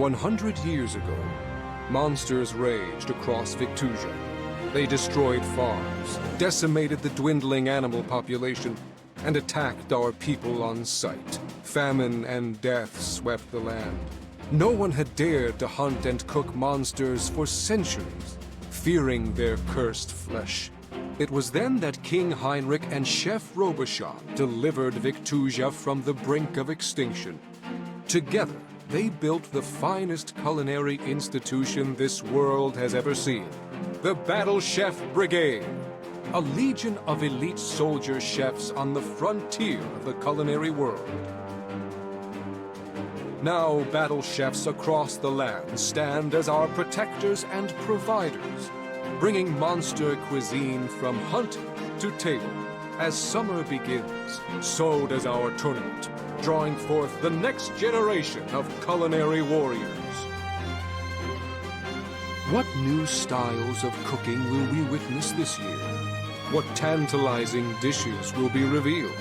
100 years ago, monsters raged across Victusia. They destroyed farms, decimated the dwindling animal population, and attacked our people on sight. Famine and death swept the land. No one had dared to hunt and cook monsters for centuries, fearing their cursed flesh. It was then that King Heinrich and Chef Robichaud delivered Victusia from the brink of extinction. Together, they built the finest culinary institution this world has ever seen, the Battle Chef Brigade, a legion of elite soldier chefs on the frontier of the culinary world. Now, battle chefs across the land stand as our protectors and providers, bringing monster cuisine from hunt to table. As summer begins, so does our tournament, drawing forth the next generation of culinary warriors. What new styles of cooking will we witness this year? What tantalizing dishes will be revealed?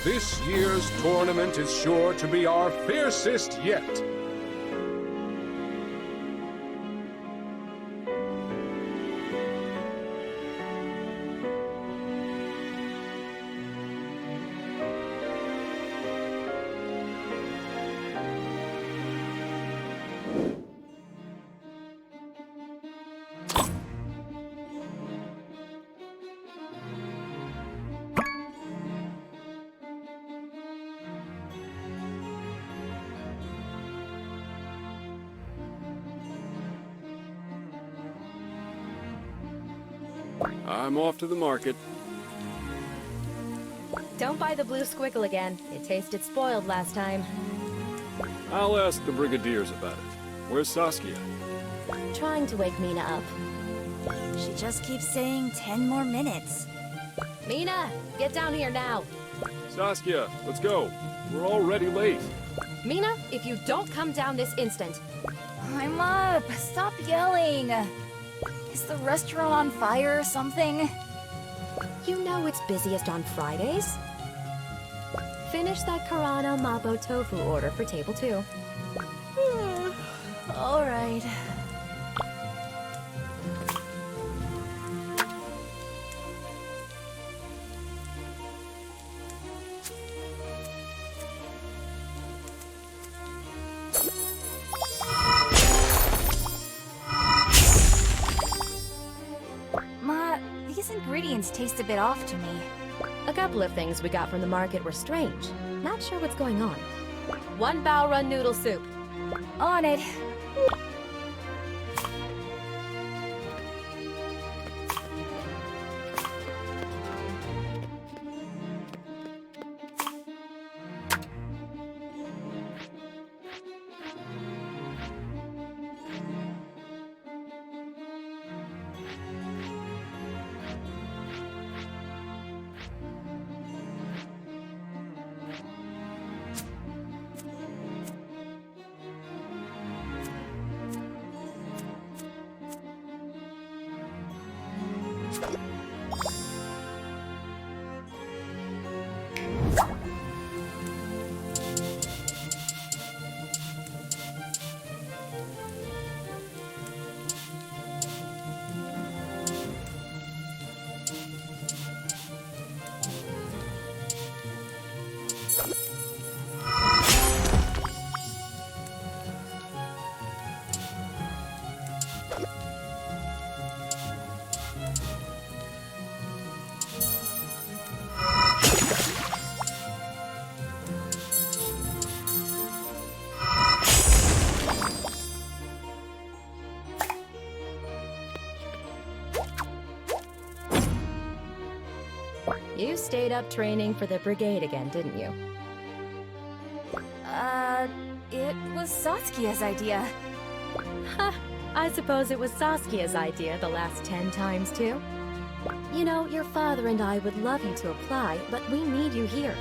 This year's tournament is sure to be our fiercest yet. I'm off to the market. Don't buy the blue squiggle again. It tasted spoiled last time. I'll ask the Brigadiers about it. Where's Saskia? Trying to wake Mina up. She just keeps saying 10 more minutes. Mina, get down here now. Saskia, let's go. We're already late. Mina, if you don't come down this instant. I'm up. Stop yelling. Is the restaurant on fire or something? You know it's busiest on Fridays. Finish that Karana Mabo tofu order for table 2. All right. Ma, these ingredients taste a bit off to me. A couple of things we got from the market were strange. Not sure what's going on. 1 bao run noodle soup. On it. You stayed up training for the brigade again, didn't you? It was Saskia's idea. Ha! I suppose it was Saskia's idea the last 10 times, too. You know, your father and I would love you to apply, but we need you here.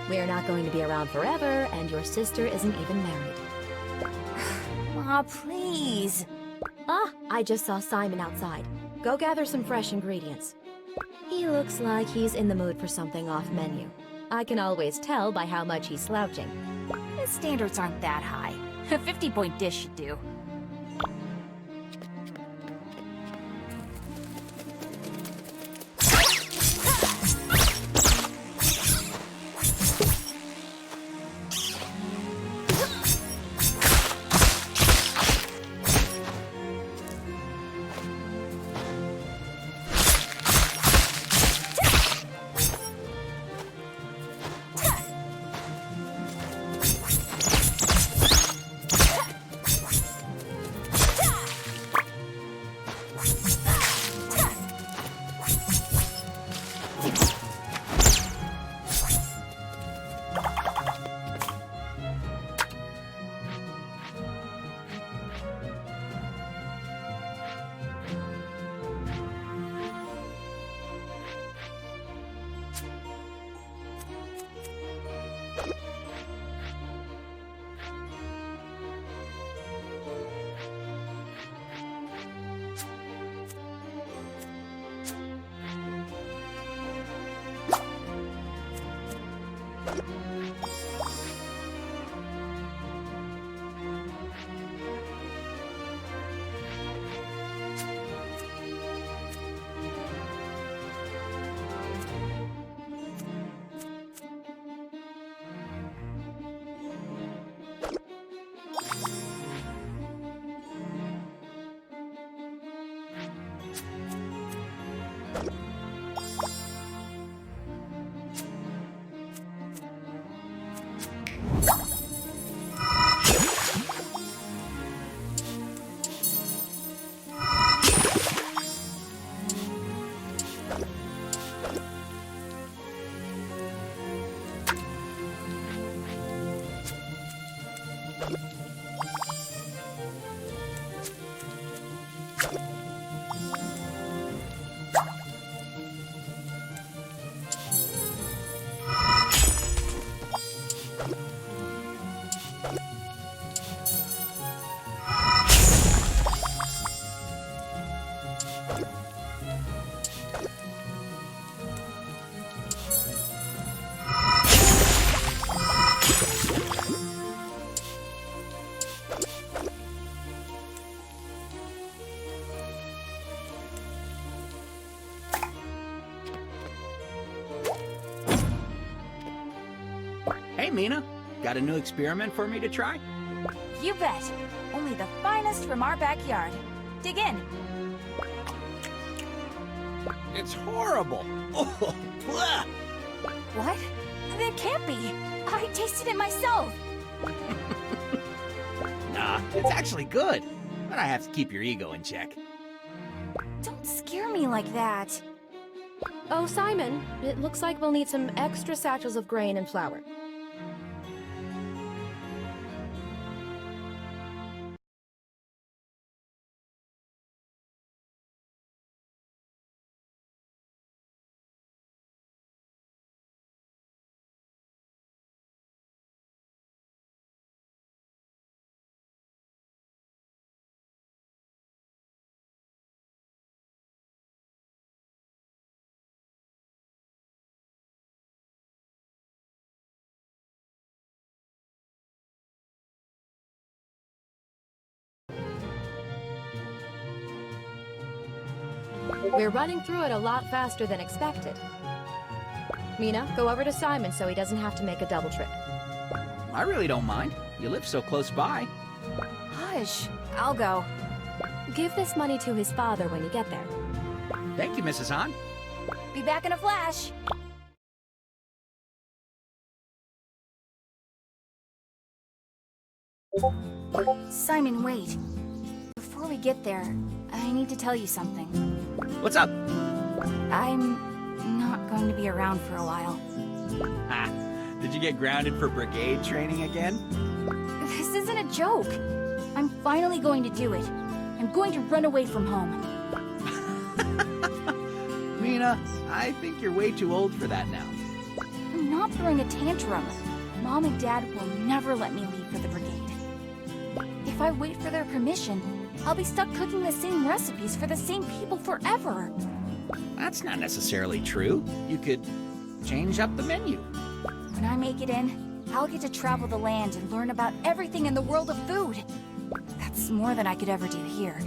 We're not going to be around forever, and your sister isn't even married. Ma, please. Ah, I just saw Simon outside. Go gather some fresh ingredients. He looks like he's in the mood for something off menu. I can always tell by how much he's slouching. His standards aren't that high. A 50-point dish should do. Hey, Mina. Got a new experiment for me to try? You bet. Only the finest from our backyard. Dig in. It's horrible. Oh, blah. What? There can't be. I tasted it myself. Nah, it's actually good. But I have to keep your ego in check. Don't scare me like that. Oh, Simon, it looks like we'll need some extra satchels of grain and flour. We're running through it a lot faster than expected. Mina, go over to Simon so he doesn't have to make a double trip. I really don't mind. You live so close by. Hush. I'll go. Give this money to his father when you get there. Thank you, Mrs. Han. Be back in a flash. Simon, wait. Before we get there, I need to tell you something. What's up? I'm not going to be around for a while. Ah, did you get grounded for brigade training again? This isn't a joke. I'm finally going to do it. I'm going to run away from home. Mina, I think you're way too old for that now. I'm not throwing a tantrum. Mom and Dad will never let me leave for the brigade. If I wait for their permission, I'll be stuck cooking the same recipes for the same people forever. That's not necessarily true. You could change up the menu. When I make it in, I'll get to travel the land and learn about everything in the world of food. That's more than I could ever do here.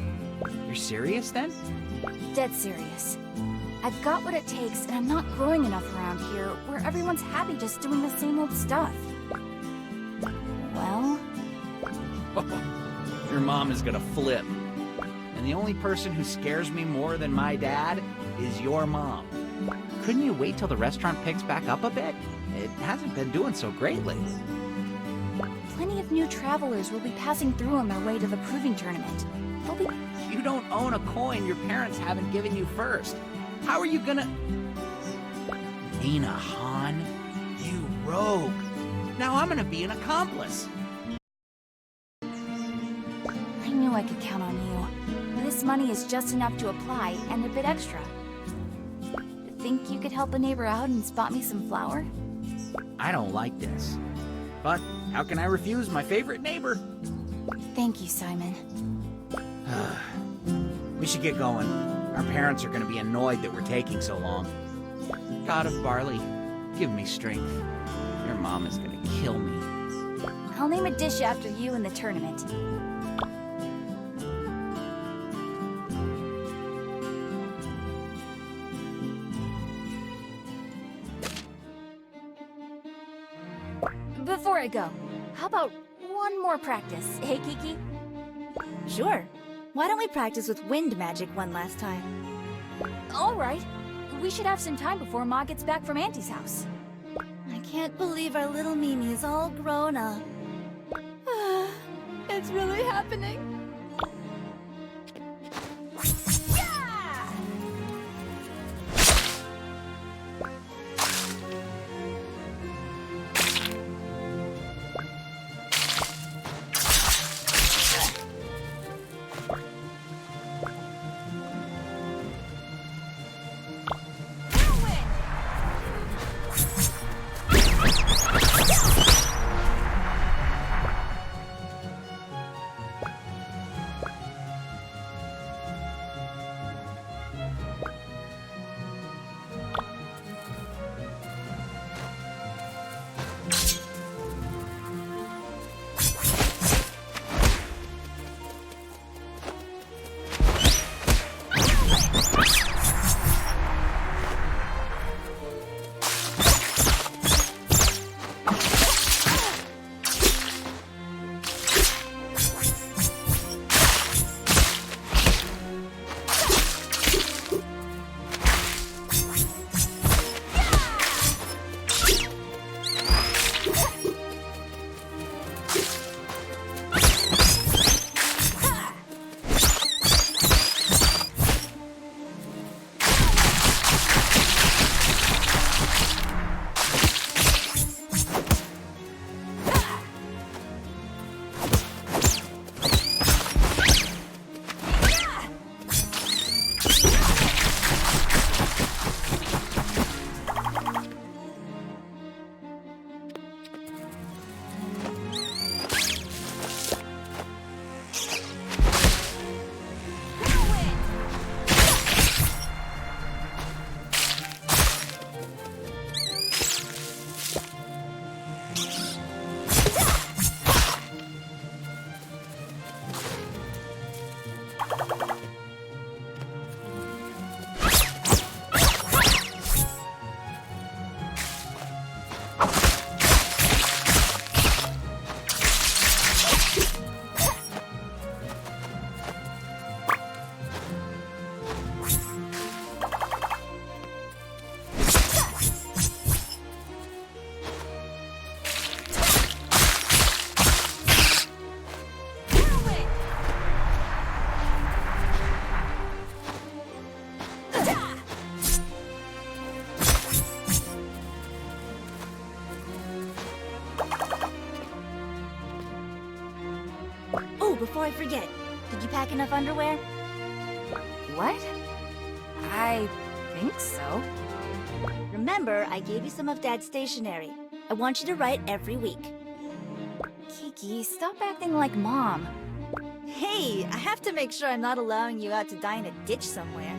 You're serious then? Dead serious. I've got what it takes, and I'm not growing enough around here where everyone's happy just doing the same old stuff. Well, Your mom is gonna flip. And the only person who scares me more than my dad is your mom. Couldn't you wait till the restaurant picks back up a bit? It hasn't been doing so great lately. plenty of new travelers will be passing through on their way to the proving tournament. They'll be... You don't own a coin your parents haven't given you first. How are you gonna... Mina Han, you rogue. Now I'm gonna be an accomplice. I knew I could count on you. This money is just enough to apply, and a bit extra. Think you could help a neighbor out and spot me some flour? I don't like this. But how can I refuse my favorite neighbor? Thank you, Simon. We should get going. Our parents are gonna be annoyed that we're taking so long. God of barley, give me strength. Your mom is gonna kill me. I'll name a dish after you in the tournament. Before I go, how about one more practice, hey Kiki? Sure. Why don't we practice with wind magic one last time? All right. We should have some time before Ma gets back from Auntie's house. I can't believe our little Mimi is all grown up. It's really happening. Oh, before I forget, did you pack enough underwear? What? I think so. Remember, I gave you some of Dad's stationery. I want you to write every week. Kiki, stop acting like Mom. Hey, I have to make sure I'm not allowing you out to die in a ditch somewhere.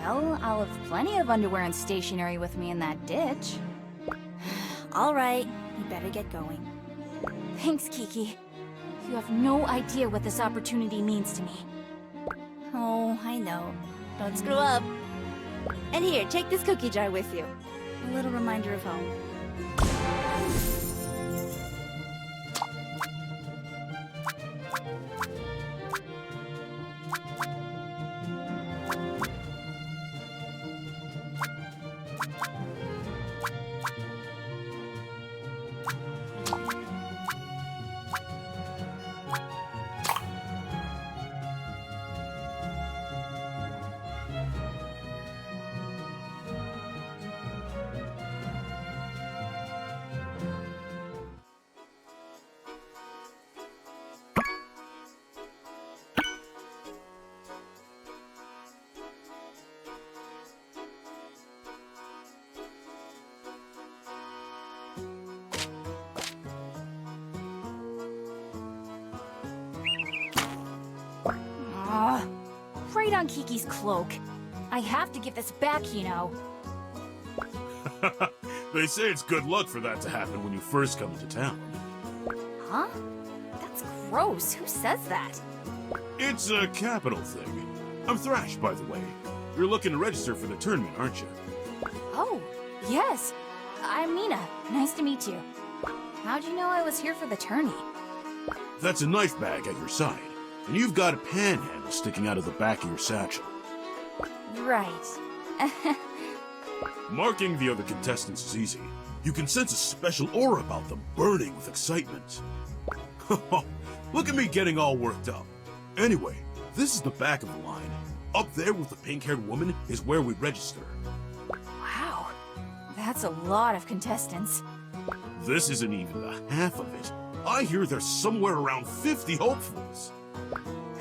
Well, I'll have plenty of underwear and stationery with me in that ditch. All right, you better get going. Thanks, Kiki. You have no idea what this opportunity means to me. Oh, I know. Don't screw up. And here, take this cookie jar with you. A little reminder of home. Right on Kiki's cloak. I have to get this back, you know. They say it's good luck for that to happen when you first come into town. Huh? That's gross. Who says that? It's a capital thing. I'm Thrash, by the way. You're looking to register for the tournament, aren't you? Oh, yes. I'm Mina. Nice to meet you. How'd you know I was here for the tourney? That's a knife bag at your side, and you've got a panhandle sticking out of the back of your satchel. Right. Marking the other contestants is easy. You can sense a special aura about them, burning with excitement. Look at me getting all worked up. Anyway, this is the back of the line. Up there with the pink-haired woman is where we register. Wow. That's a lot of contestants. This isn't even the half of it. I hear there's somewhere around 50 hopefuls.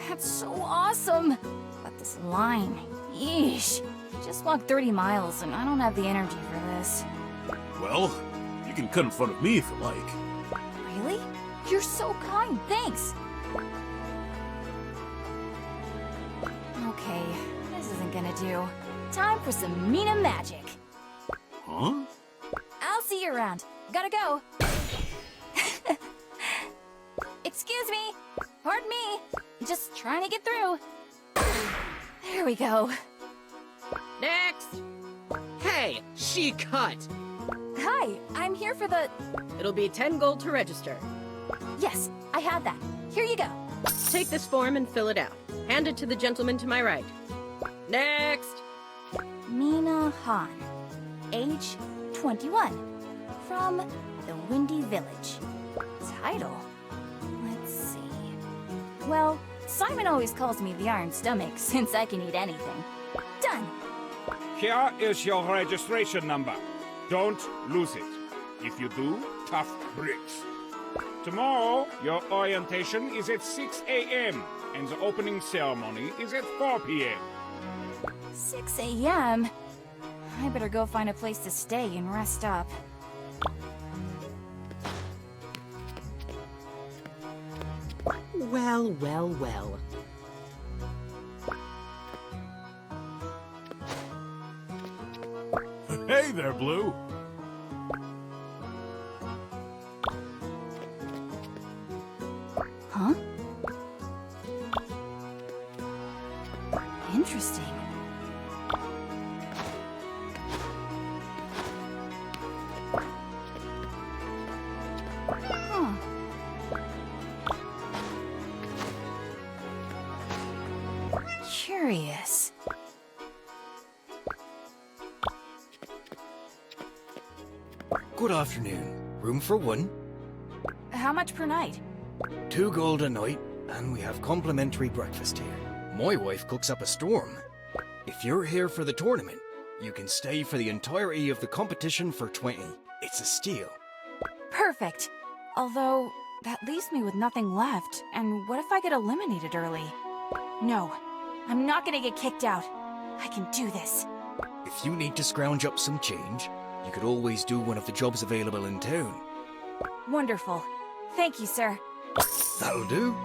That's so awesome. But this line, yeesh. Just walked 30 miles and I don't have the energy for this. Well, you can cut in front of me if you like. Really? You're so kind, thanks. Okay, this isn't gonna do. Time for some Mina magic. Huh? I'll see you around. Gotta go. Excuse me. Pardon me. Just trying to get through. There we go. Next! Hey, she cut! Hi, I'm here for the... It'll be 10 gold to register. Yes, I have that. Here you go. Take this form and fill it out. Hand it to the gentleman to my right. Next! Mina Han, age 21, from the Windy Village. Title? Let's see. Well, Simon always calls me the Iron Stomach since I can eat anything. Done. Here is your registration number. Don't lose it. If you do, tough bricks. Tomorrow, your orientation is at 6 a.m. and the opening ceremony is at 4 p.m. 6 a.m.? I better go find a place to stay and rest up. Well, well, well. Hey there, Blue. Huh? Interesting. Huh. Curious. Good afternoon. Room for one, How much per night? 2 gold a night, and we have complimentary breakfast here. My wife cooks up a storm. If you're here for the tournament, you can stay for the entirety of the competition for 20. It's a steal. Perfect. Although, that leaves me with nothing left. And what if I get eliminated early? No, I'm not gonna get kicked out. I can do this. If you need to scrounge up some change, you could always do one of the jobs available in town. Wonderful. Thank you, sir. That'll do.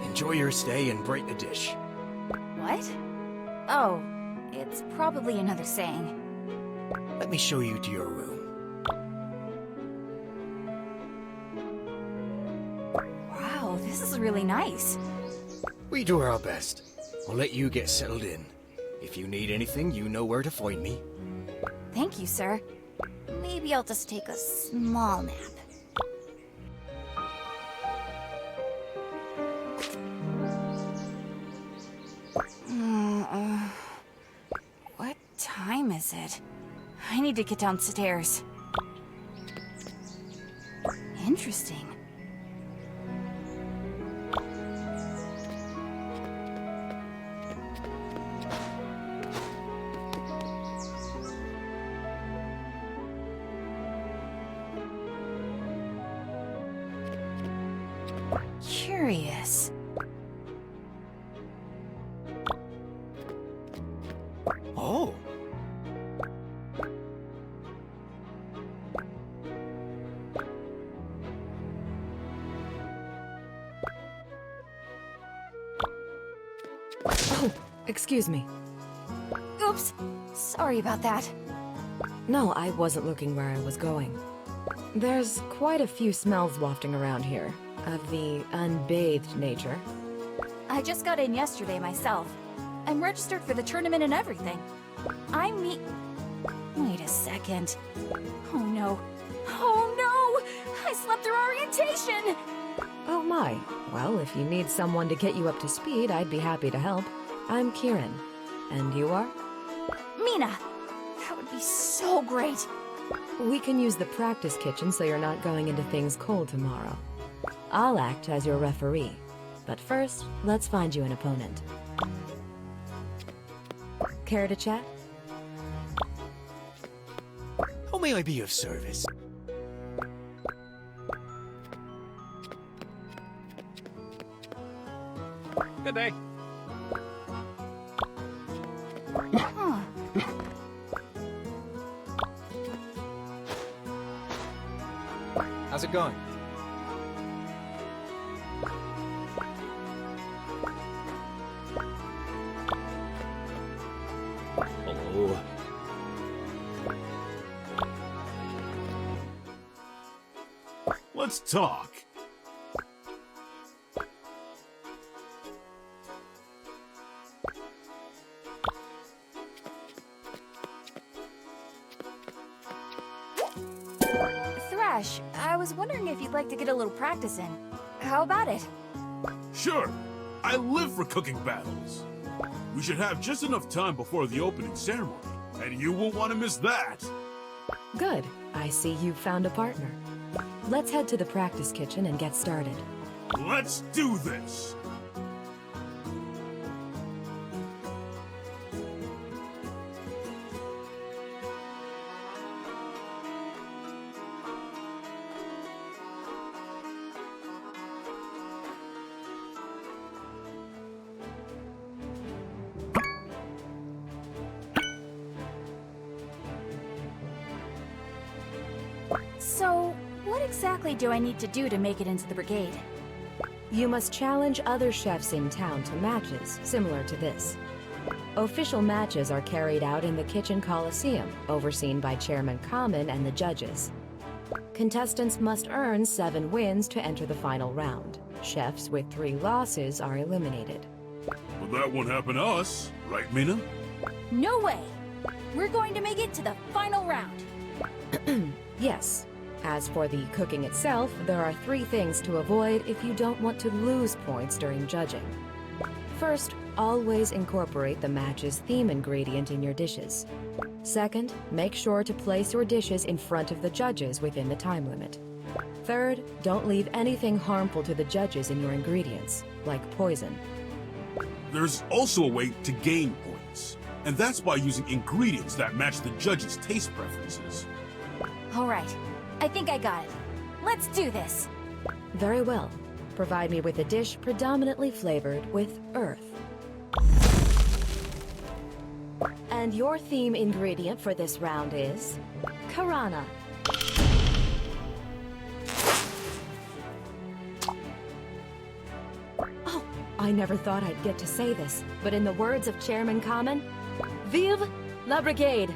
Enjoy your stay and break the dish. What? Oh, it's probably another saying. Let me show you to your room. Wow, this is really nice. We do our best. We'll let you get settled in. If you need anything, you know where to find me. Thank you, sir. Maybe I'll just take a small nap. What time is it? I need to get downstairs. Interesting. Curious. Oh. Oh, excuse me. Oops. Sorry about that. No, I wasn't looking where I was going. There's quite a few smells wafting around here, of the unbathed nature. I just got in yesterday myself. I'm registered for the tournament and everything. Wait a second. Oh no. Oh no! I slept through orientation! Oh my. Well, if you need someone to get you up to speed, I'd be happy to help. I'm Kieran. And you are? Mina! That would be so great! We can use the practice kitchen so you're not going into things cold tomorrow. I'll act as your referee. But first, let's find you an opponent. Care to chat? How may I be of service? Good day. Huh. How's it going? Hello. Let's talk. Thrash, I was wondering if you'd like to get a little practice in. How about it? Sure. I live for cooking battles. We should have just enough time before the opening ceremony, and you won't want to miss that. Good. I see you've found a partner. Let's head to the practice kitchen and get started. Let's do this! So, what exactly do I need to do to make it into the brigade? You must challenge other chefs in town to matches similar to this. Official matches are carried out in the Kitchen Coliseum, overseen by Chairman Common and the judges. Contestants must earn 7 wins to enter the final round. Chefs with 3 losses are eliminated. Well, that won't happen to us, right, Mina? No way! We're going to make it to the final round! Yes. As for the cooking itself, there are 3 things to avoid if you don't want to lose points during judging. First, always incorporate the match's theme ingredient in your dishes. Second, make sure to place your dishes in front of the judges within the time limit. Third, don't leave anything harmful to the judges in your ingredients, like poison. There's also a way to gain points, and that's by using ingredients that match the judges' taste preferences. Alright, I think I got it. Let's do this! Very well. Provide me with a dish predominantly flavored with earth. And your theme ingredient for this round is Karana. Oh, I never thought I'd get to say this, but in the words of Chairman Common, Vive la Brigade!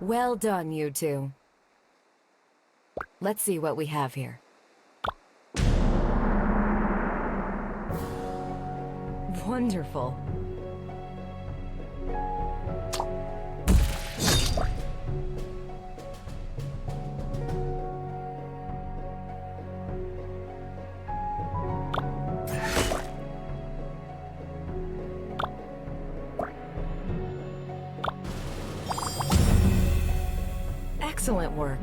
Well done, you two. Let's see what we have here. Wonderful. Excellent work.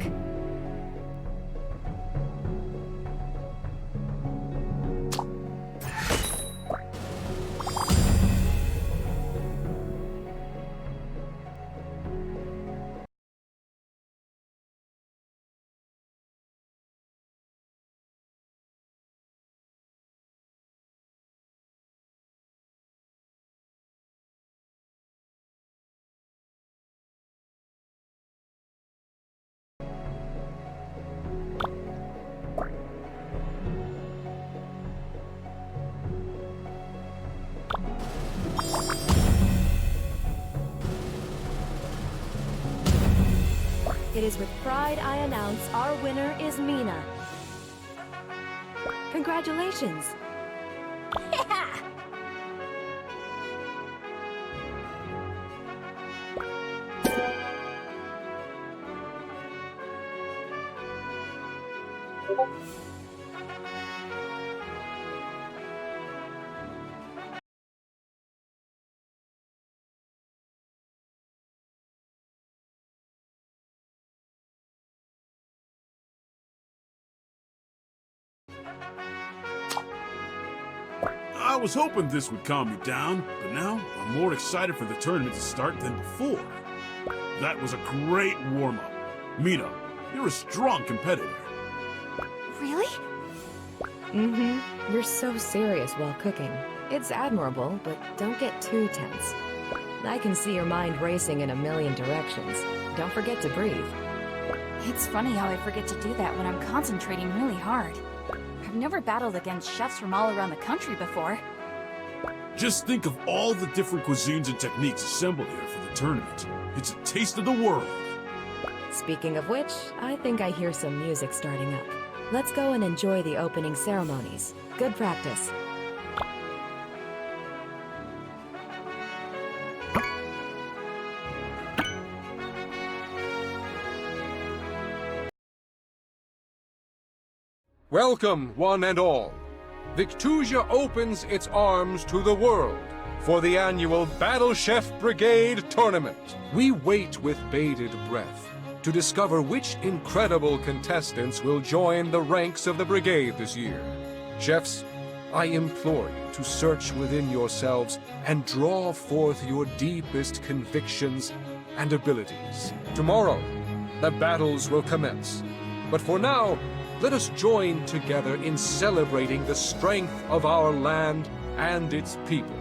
It is with pride I announce our winner is Mina. Congratulations! I was hoping this would calm me down, but now I'm more excited for the tournament to start than before. That was a great warm-up. Mina, you're a strong competitor. Really? Mm-hmm. You're so serious while cooking. It's admirable, but don't get too tense. I can see your mind racing in a million directions. Don't forget to breathe. It's funny how I forget to do that when I'm concentrating really hard. I've never battled against chefs from all around the country before. Just think of all the different cuisines and techniques assembled here for the tournament. It's a taste of the world. Speaking of which, I think I hear some music starting up. Let's go and enjoy the opening ceremonies. Good practice. Welcome, one and all. Victusia opens its arms to the world for the annual Battle Chef Brigade Tournament. We wait with bated breath to discover which incredible contestants will join the ranks of the brigade this year. Chefs, I implore you to search within yourselves and draw forth your deepest convictions and abilities. Tomorrow, the battles will commence. But for now, let us join together in celebrating the strength of our land and its people.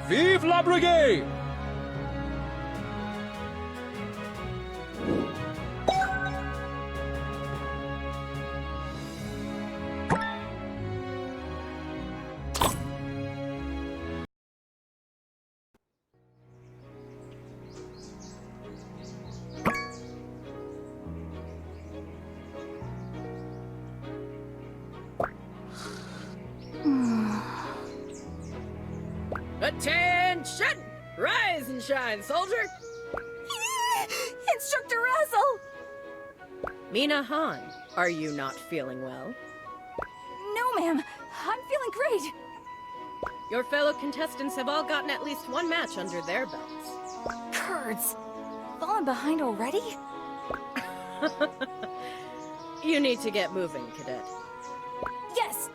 Vive la Brigade! Attention! Rise and shine, soldier! Instructor Razzle! Mina Han, are you not feeling well? No, ma'am. I'm feeling great. Your fellow contestants have all gotten at least one match under their belts. Kurds. Fallen behind already? You need to get moving, cadet. Yes!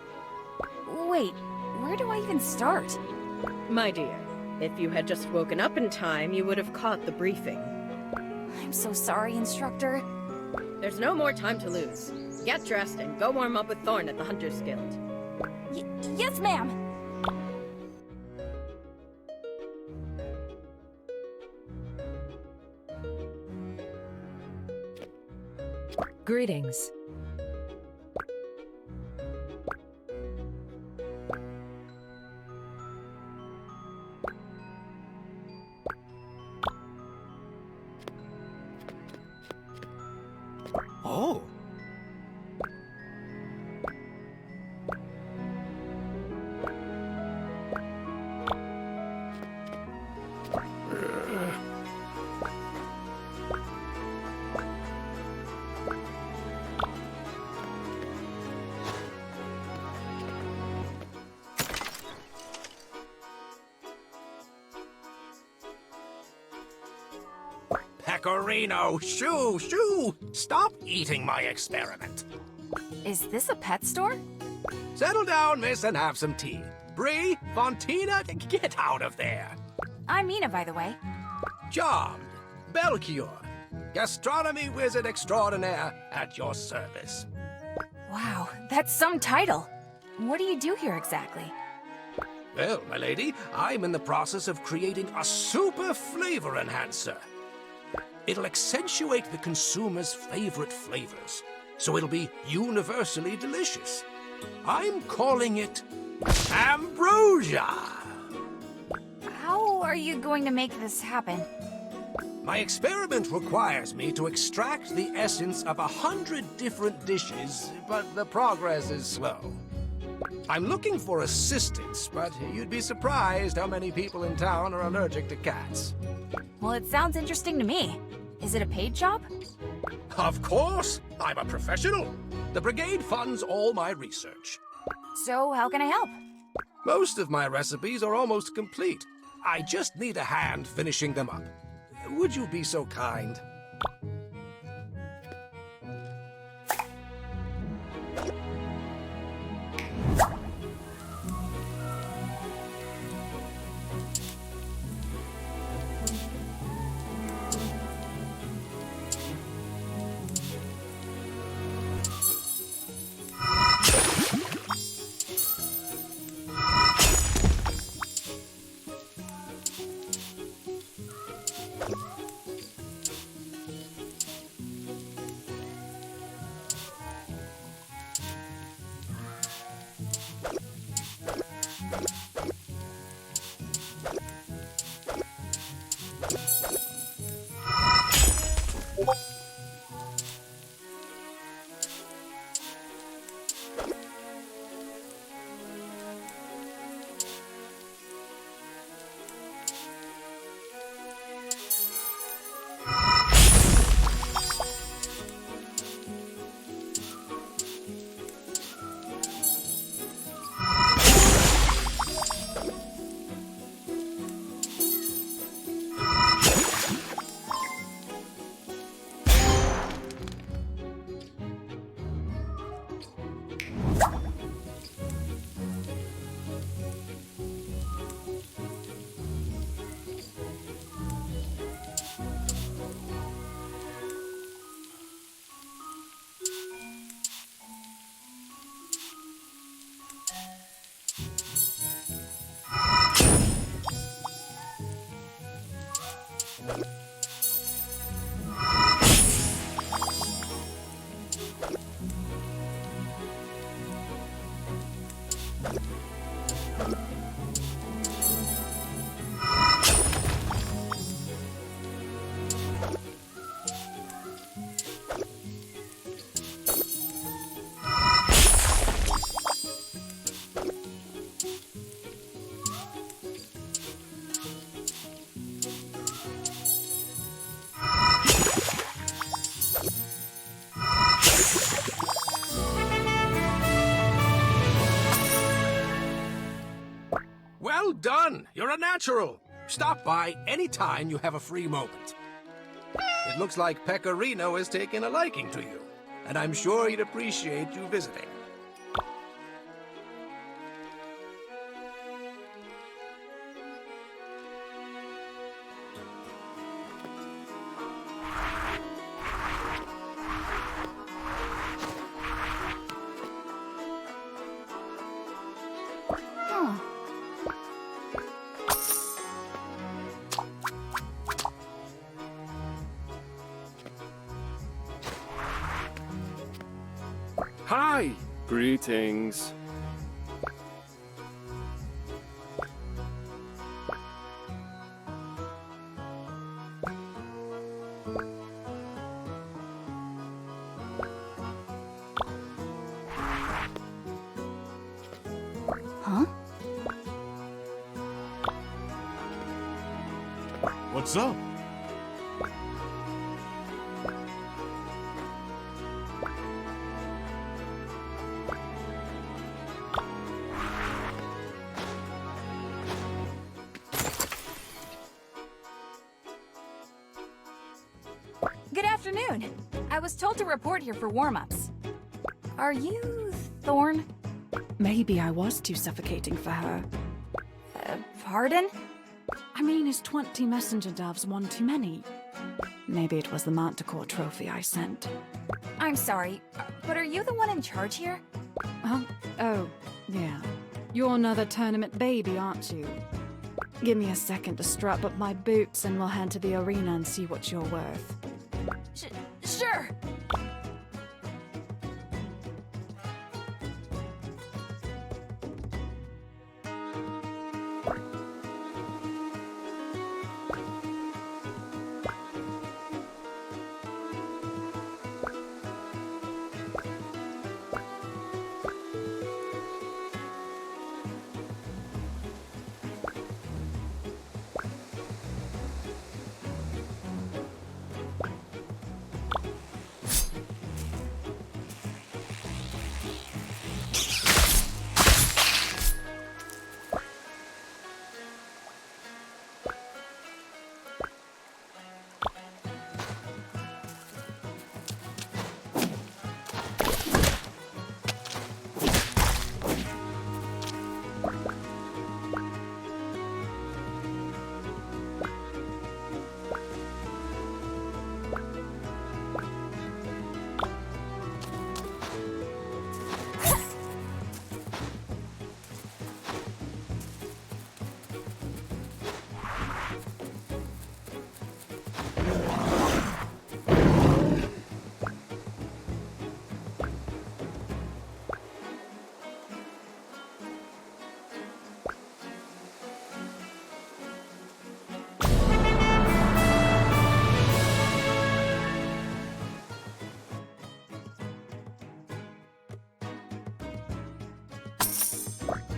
Wait, where do I even start? My dear, if you had just woken up in time, you would have caught the briefing. I'm so sorry, Instructor. There's no more time to lose. Get dressed and go warm up with Thorn at the Hunter's Guild. Yes, ma'am! Greetings. Oh. Pecorino, shoo! Stop eating my experiment. Is this a pet store? Settle down, miss, and have some tea. Bree, Fontina, get out of there. I'm Mina, by the way. Charmed, Belchior, gastronomy wizard extraordinaire at your service. Wow, that's some title. What do you do here exactly? Well, my lady, I'm in the process of creating a super flavor enhancer. It'll accentuate the consumer's favorite flavors, so it'll be universally delicious. I'm calling it Ambrosia. How are you going to make this happen? My experiment requires me to extract the essence of 100 different dishes, but the progress is slow. I'm looking for assistance, but you'd be surprised how many people in town are allergic to cats. Well, it sounds interesting to me. Is it a paid job? Of course! I'm a professional. The brigade funds all my research. So, how can I help? Most of my recipes are almost complete. I just need a hand finishing them up. Would you be so kind? Well done! You're a natural! Stop by any time you have a free moment. It looks like Pecorino has taken a liking to you, and I'm sure he'd appreciate you visiting. Hi! Greetings. What's up? Good afternoon. I was told to report here for warm-ups. Are you Thorn? Maybe I was too suffocating for her. Pardon? I mean, is 20 messenger doves one too many? Maybe it was the Manticore trophy I sent. I'm sorry, but are you the one in charge here? Huh? Oh, yeah. You're another tournament baby, aren't you? Give me a second to strap up my boots and we'll head to the arena and see what you're worth. Sure!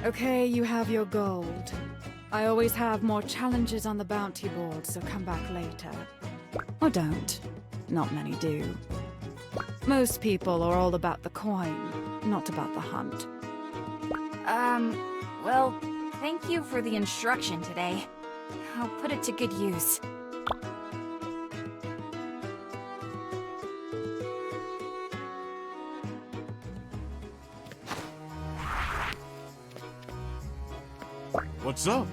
Okay, you have your gold. I always have more challenges on the bounty board, so come back later. Or don't. Not many do. Most people are all about the coin, not about the hunt. Well, thank you for the instruction today. I'll put it to good use. What's up?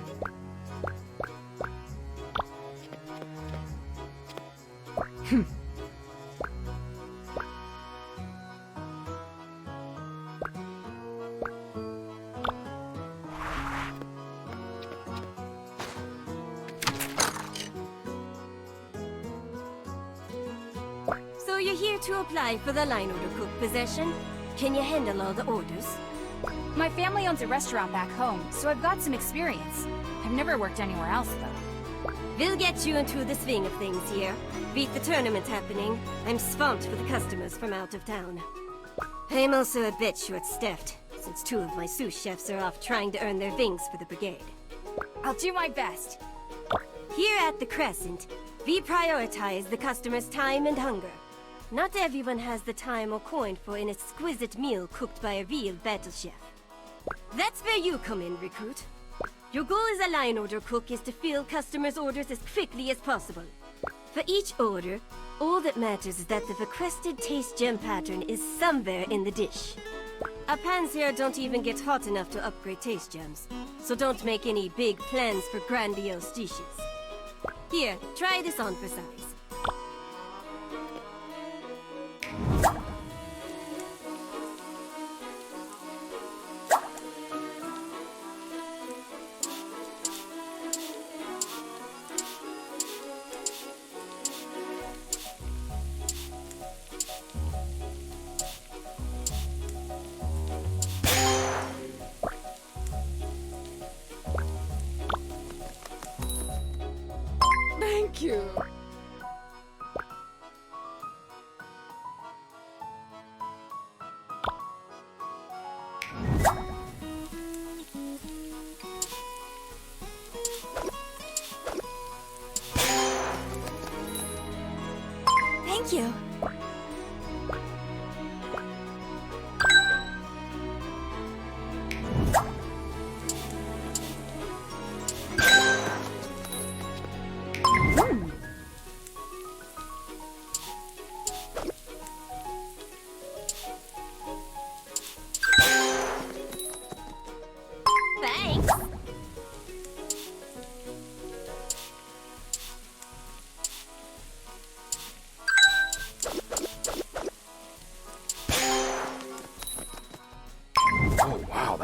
So you're here to apply for the line order cook possession? Can you handle all the orders? My family owns a restaurant back home, so I've got some experience. I've never worked anywhere else, though. We'll get you into the swing of things here. Beat the tournament happening. I'm swamped with customers from out of town. I'm also a bit short-staffed, since 2 of my sous chefs are off trying to earn their wings for the brigade. I'll do my best. Here at the Crescent, we prioritize the customer's time and hunger. Not everyone has the time or coin for an exquisite meal cooked by a real battle chef. That's where you come in, recruit. Your goal as a line order cook is to fill customers' orders as quickly as possible. For each order, all that matters is that the requested taste gem pattern is somewhere in the dish. Our pans here don't even get hot enough to upgrade taste gems, so don't make any big plans for grandiose dishes. Here, try this on for size. Thank you.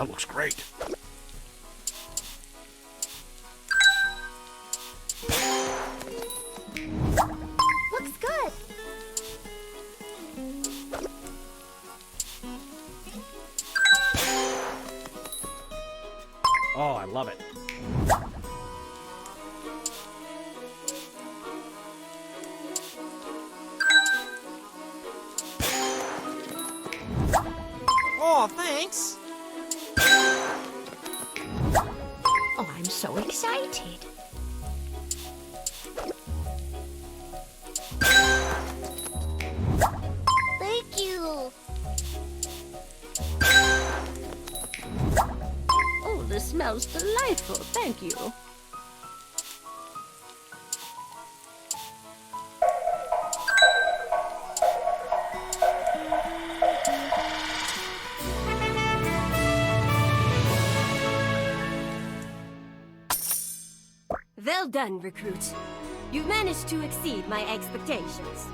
That looks great. Looks good. Oh, I love it. Oh, thanks. Oh, I'm so excited. Thank you. Oh, this smells delightful. Thank you. Well done, recruit. You've managed to exceed my expectations.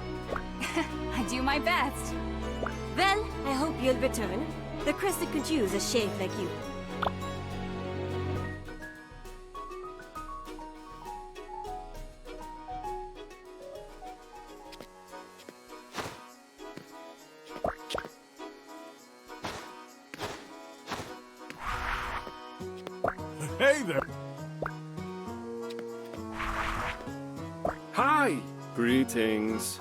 I do my best. Well, I hope you'll return. The Crescent could use a shave like you. Hey there. Hi! Greetings.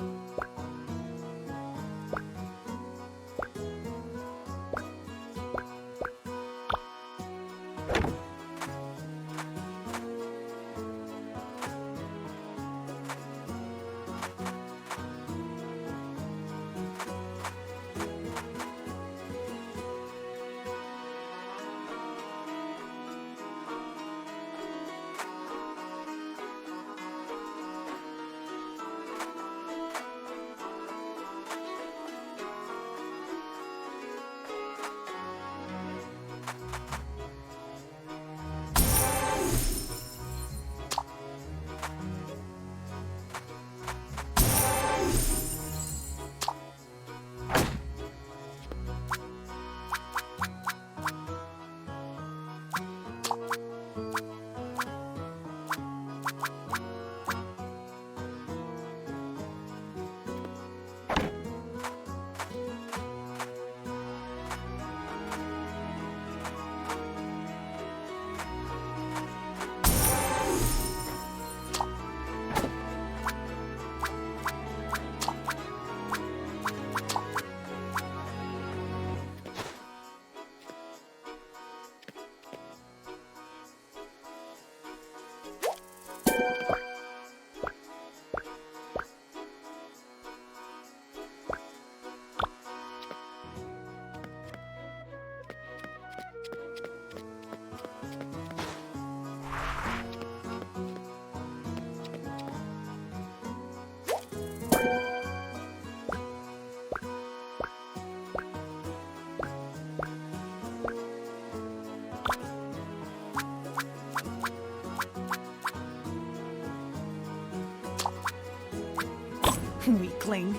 Weakling.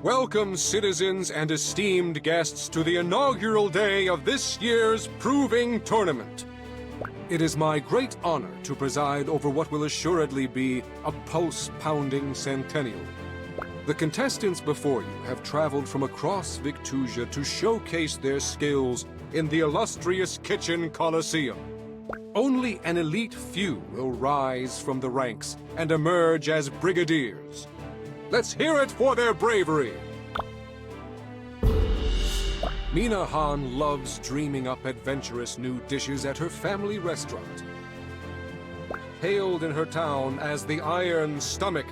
Welcome, citizens and esteemed guests, to the inaugural day of this year's Proving Tournament. It is my great honor to preside over what will assuredly be a pulse-pounding centennial. The contestants before you have traveled from across Victusia to showcase their skills in the illustrious Kitchen Coliseum. Only an elite few will rise from the ranks and emerge as brigadiers. Let's hear it for their bravery! Mina Han loves dreaming up adventurous new dishes at her family restaurant. Hailed in her town as the Iron Stomach,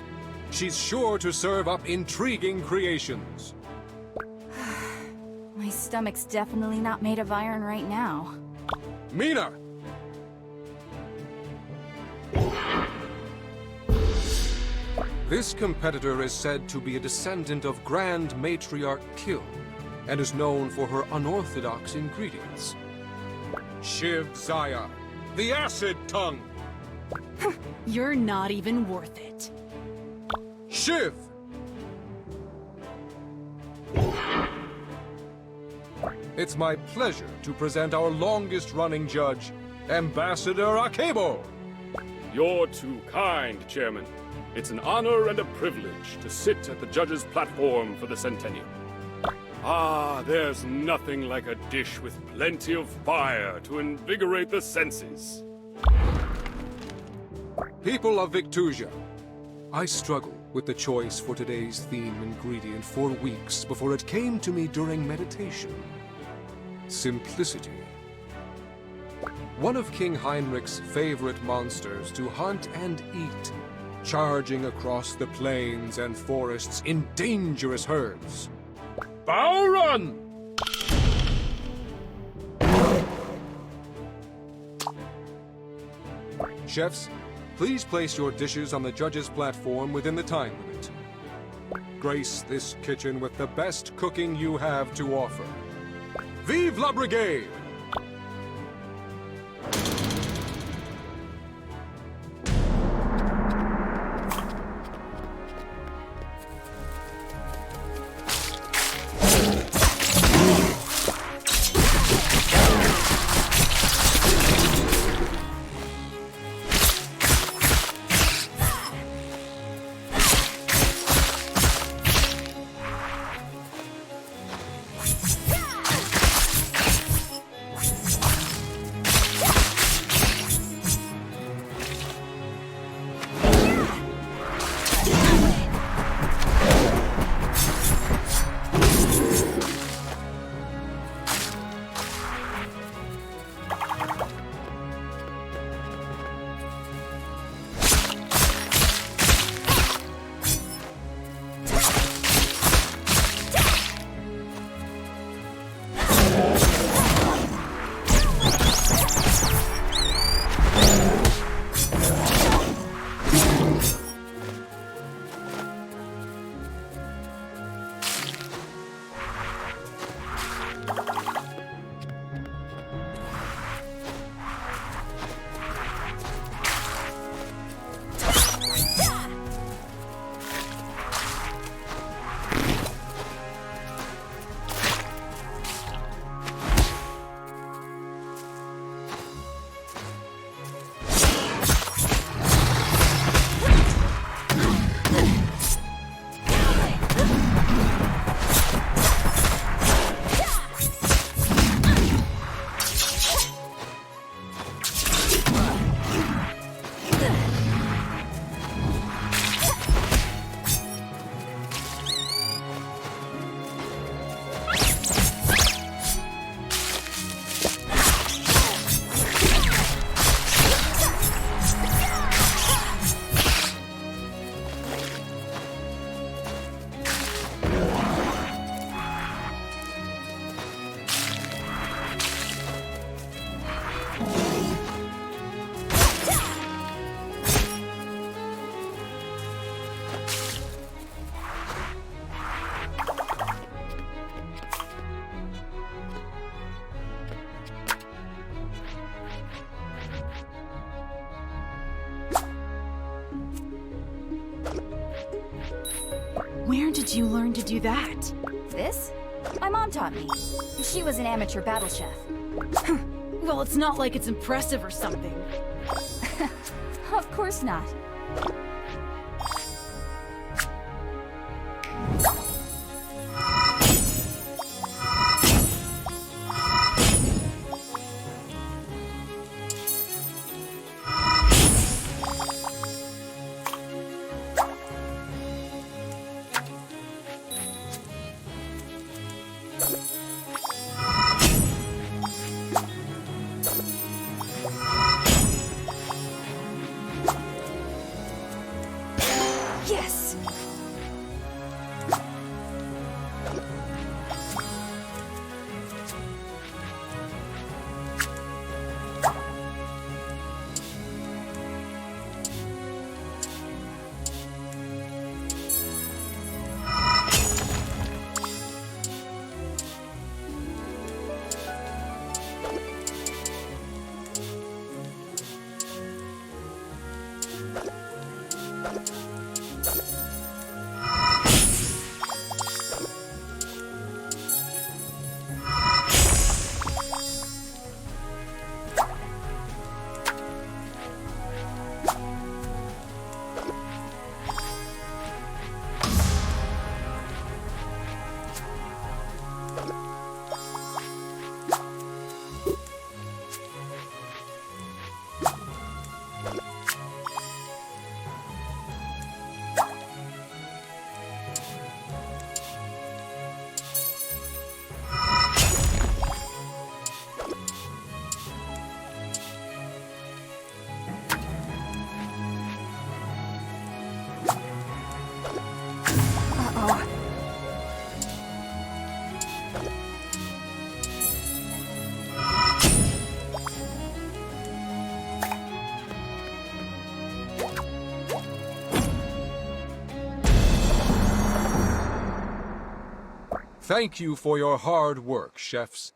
she's sure to serve up intriguing creations. My stomach's definitely not made of iron right now. Mina! This competitor is said to be a descendant of Grand Matriarch Kill, and is known for her unorthodox ingredients. Shiv Zaya, the Acid Tongue! You're not even worth it. Shiv! It's my pleasure to present our longest-running judge, Ambassador Akebo! You're too kind, Chairman. It's an honor and a privilege to sit at the judge's platform for the Centennial. Ah, there's nothing like a dish with plenty of fire to invigorate the senses. People of Victusia, I struggled with the choice for today's theme ingredient for weeks before it came to me during meditation. Simplicity. One of King Heinrich's favorite monsters to hunt and eat, charging across the plains and forests in dangerous herds. Bowrun! Chefs, please place your dishes on the judge's platform within the time limit. Grace this kitchen with the best cooking you have to offer. Vive la Brigade! Where did you learn to do that? This? My mom taught me. She was an amateur battle chef. Well, it's not like it's impressive or something. Of course not. Thank you for your hard work, chefs.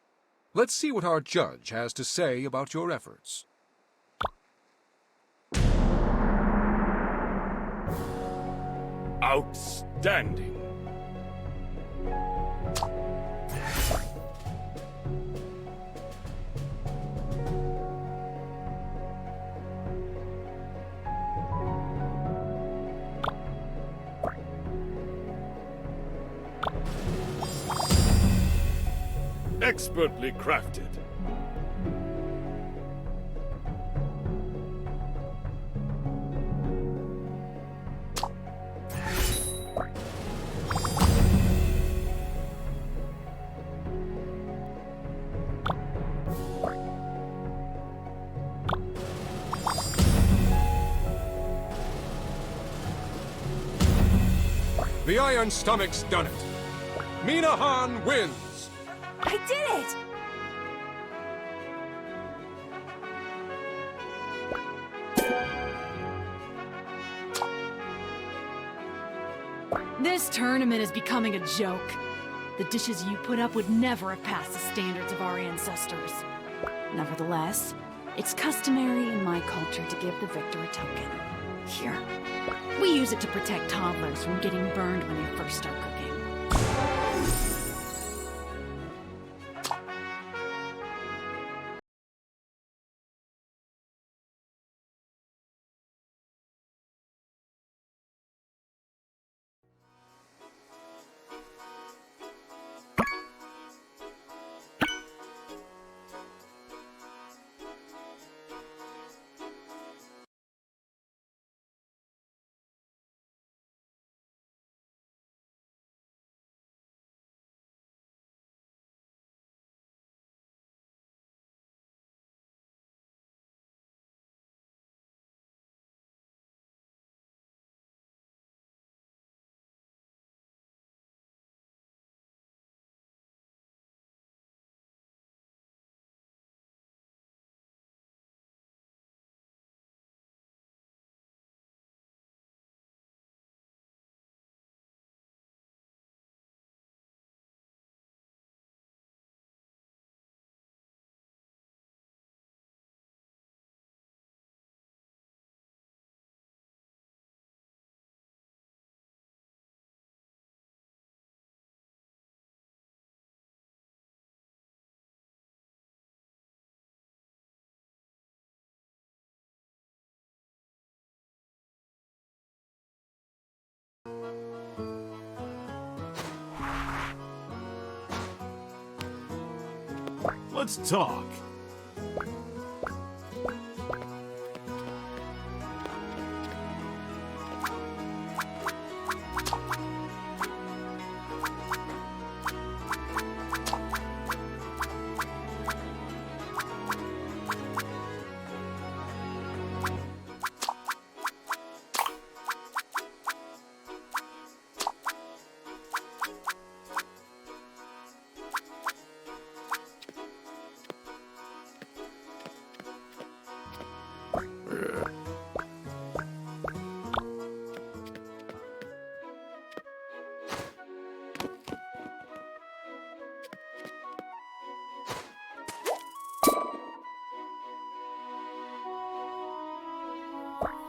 Let's see what our judge has to say about your efforts. Outstanding. Expertly crafted. The Iron Stomach's done it. Minahan wins. I did it! This tournament is becoming a joke. The dishes you put up would never have passed the standards of our ancestors. Nevertheless, it's customary in my culture to give the victor a token. Here. We use it to protect toddlers from getting burned when they first start cooking. Let's talk.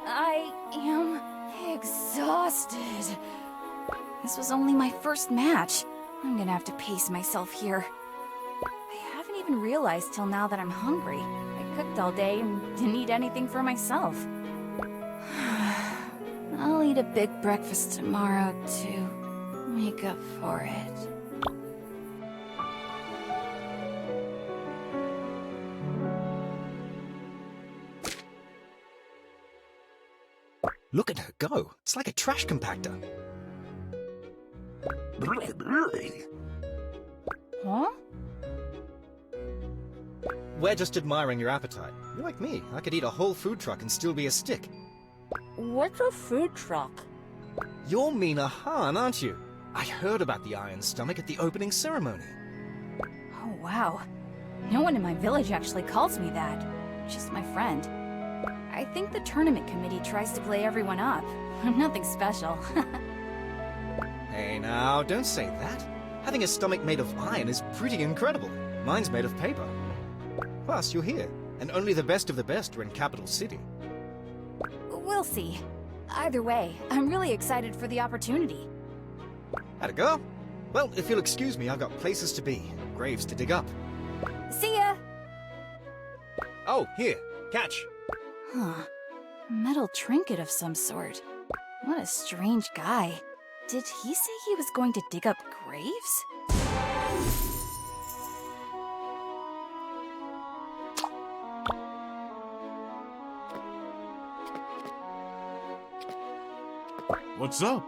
I am exhausted. This was only my first match. I'm gonna have to pace myself here. I haven't even realized till now that I'm hungry. I cooked all day and didn't eat anything for myself. I'll eat a big breakfast tomorrow to make up for it. Look at her go. It's like a trash compactor. Huh? We're just admiring your appetite. You're like me. I could eat a whole food truck and still be a stick. What's a food truck? You're Minahan, aren't you? I heard about the Iron Stomach at the opening ceremony. Oh, wow. No one in my village actually calls me that. Just my friend. I think the tournament committee tries to play everyone up. I'm nothing special. Hey now, don't say that. Having a stomach made of iron is pretty incredible. Mine's made of paper. Plus, you're here, and only the best of the best are in Capital City. We'll see. Either way, I'm really excited for the opportunity. How'd it go? Well, if you'll excuse me, I've got places to be, graves to dig up. See ya! Oh, here, catch. Huh. Metal trinket of some sort. What a strange guy. Did he say he was going to dig up graves? What's up?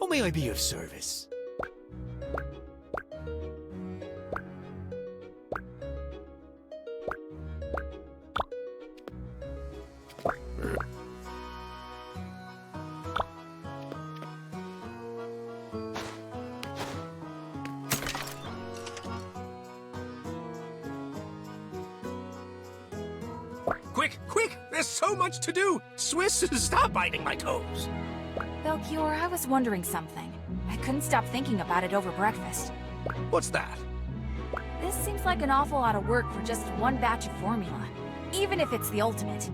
How may I be of service? Quick, quick! There's so much to do! Swiss, stop biting my toes! Belchior, I was wondering something. I couldn't stop thinking about it over breakfast. What's that? This seems like an awful lot of work for just one batch of formula, even if it's the ultimate.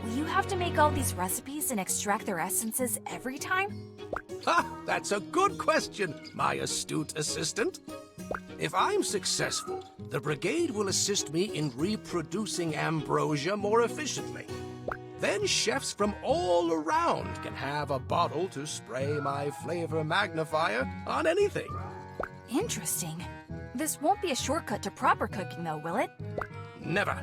Will you have to make all these recipes and extract their essences every time? Ha! That's a good question, my astute assistant. If I'm successful, the Brigade will assist me in reproducing ambrosia more efficiently. Then chefs from all around can have a bottle to spray my flavor magnifier on anything. Interesting. This won't be a shortcut to proper cooking, though, will it? Never.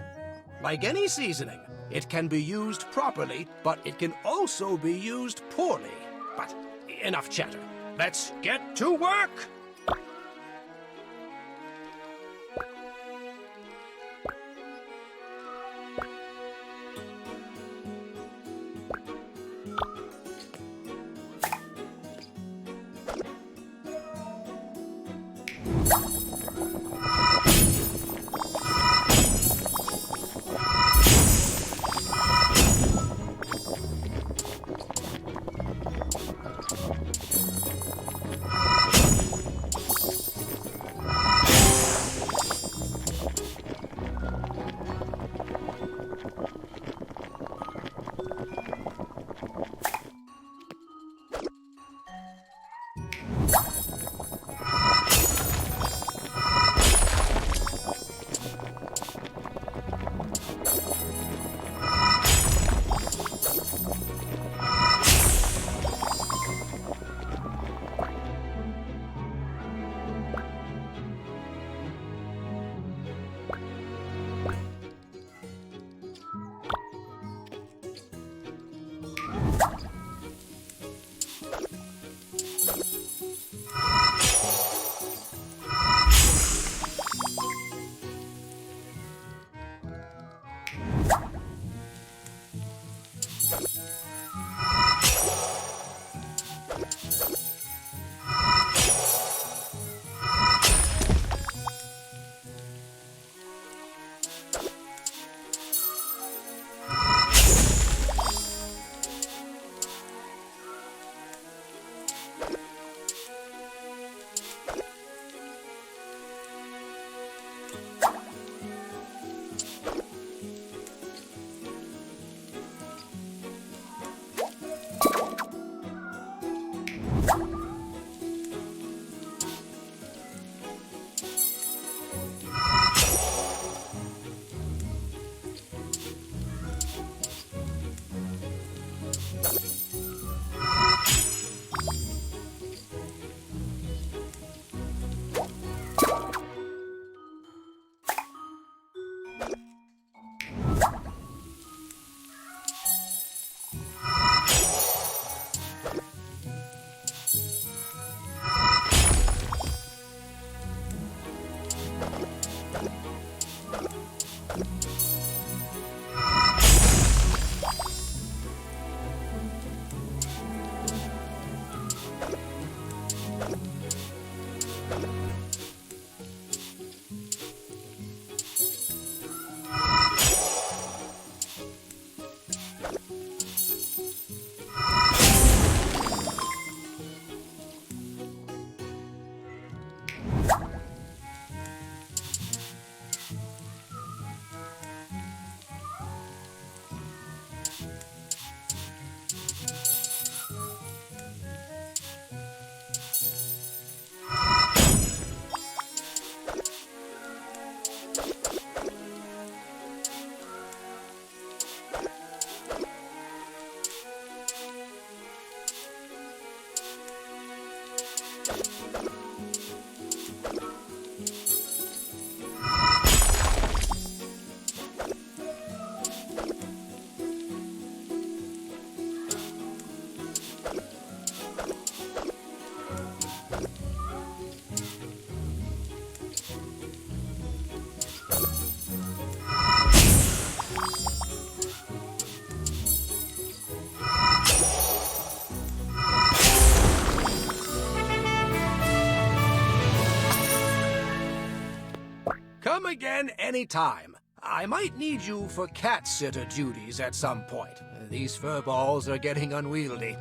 Like any seasoning, it can be used properly, but it can also be used poorly. But enough chatter. Let's get to work! Come again anytime. I might need you for cat sitter duties at some point. These fur balls are getting unwieldy.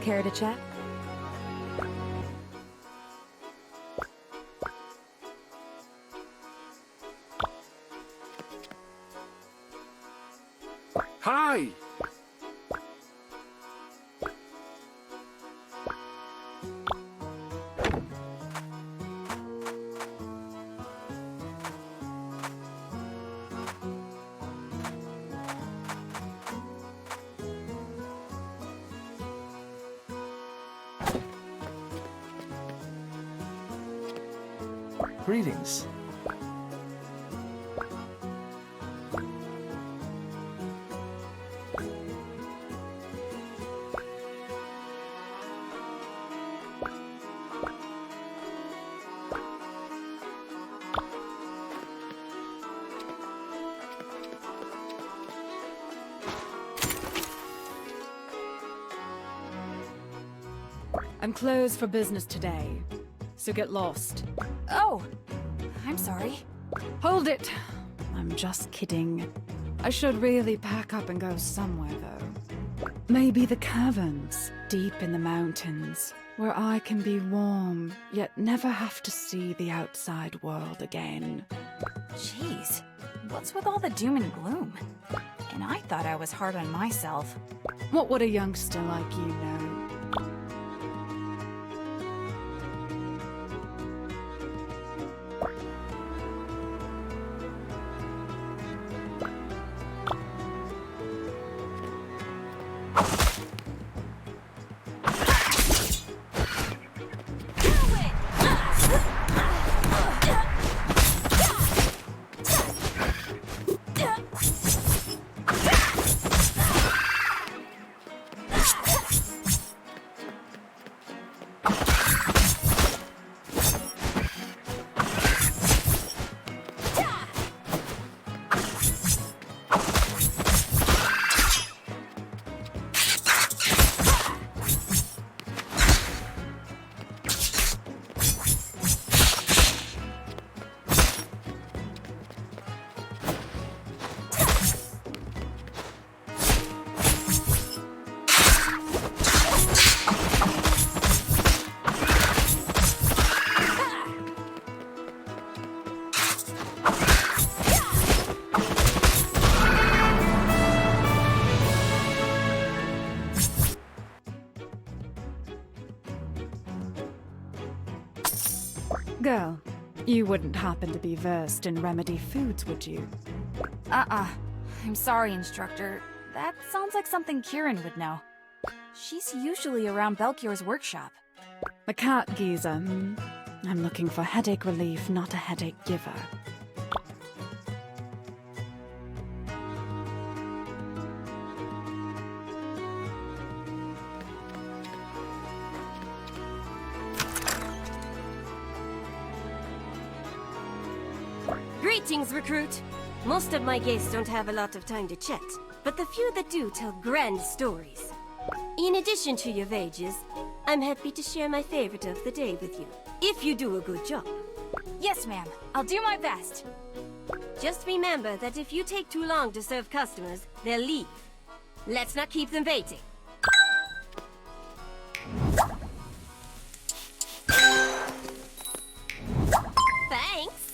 Care to chat? Hi! Greetings. I'm closed for business today, so get lost. Oh, I'm sorry. Hold it! I'm just kidding. I should really pack up and go somewhere, though. Maybe the caverns, deep in the mountains, where I can be warm, yet never have to see the outside world again. Jeez, what's with all the doom and gloom? And I thought I was hard on myself. What would a youngster like you know? Girl, you wouldn't happen to be versed in Remedy foods, would you? I'm sorry, instructor. That sounds like something Kieran would know. She's usually around Belchior's workshop. The cat geezer, hmm? I'm looking for headache relief, not a headache giver. Greetings, recruit. Most of my guests don't have a lot of time to chat, but the few that do tell grand stories. In addition to your wages, I'm happy to share my favorite of the day with you, if you do a good job. Yes, ma'am. I'll do my best. Just remember that if you take too long to serve customers, they'll leave. Let's not keep them waiting. Thanks.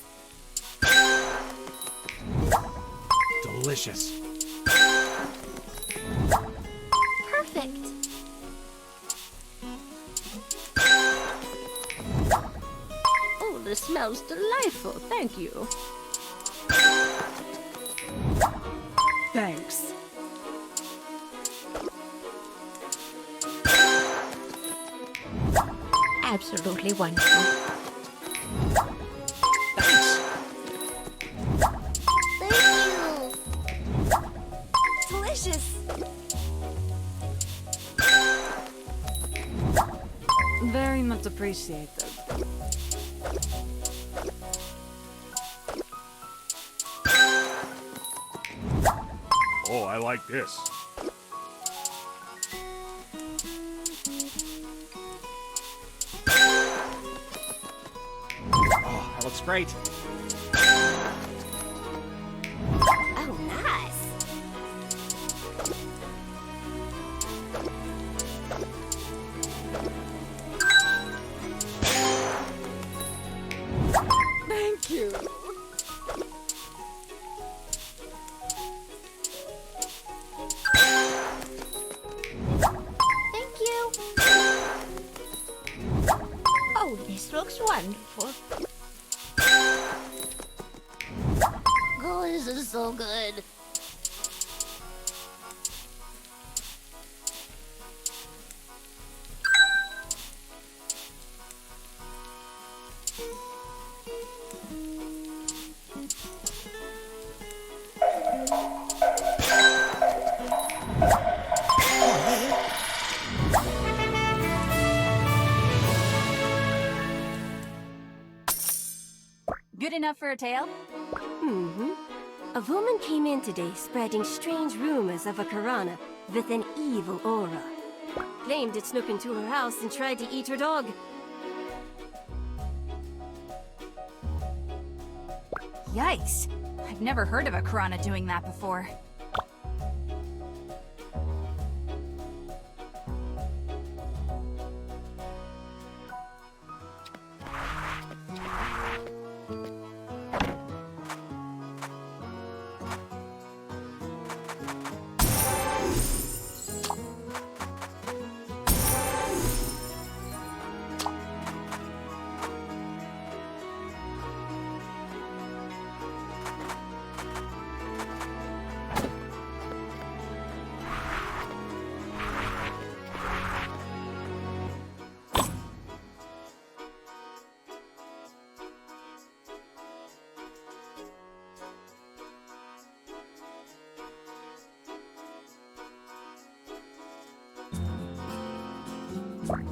Delicious. Perfect. Oh, this smells delightful. Thank you. Thanks. Absolutely wonderful. Thank you! Delicious! Very much appreciated. Oh, I like this. Oh, that looks great. Oh, nice! Thank you. Thank you! Oh, this looks wonderful. Oh, this is so good. Good enough for a tale? Mm-hmm. A woman came in today spreading strange rumors of a Karana with an evil aura. Claimed it snuck into her house and tried to eat her dog. Yikes. I've never heard of a Karana doing that before.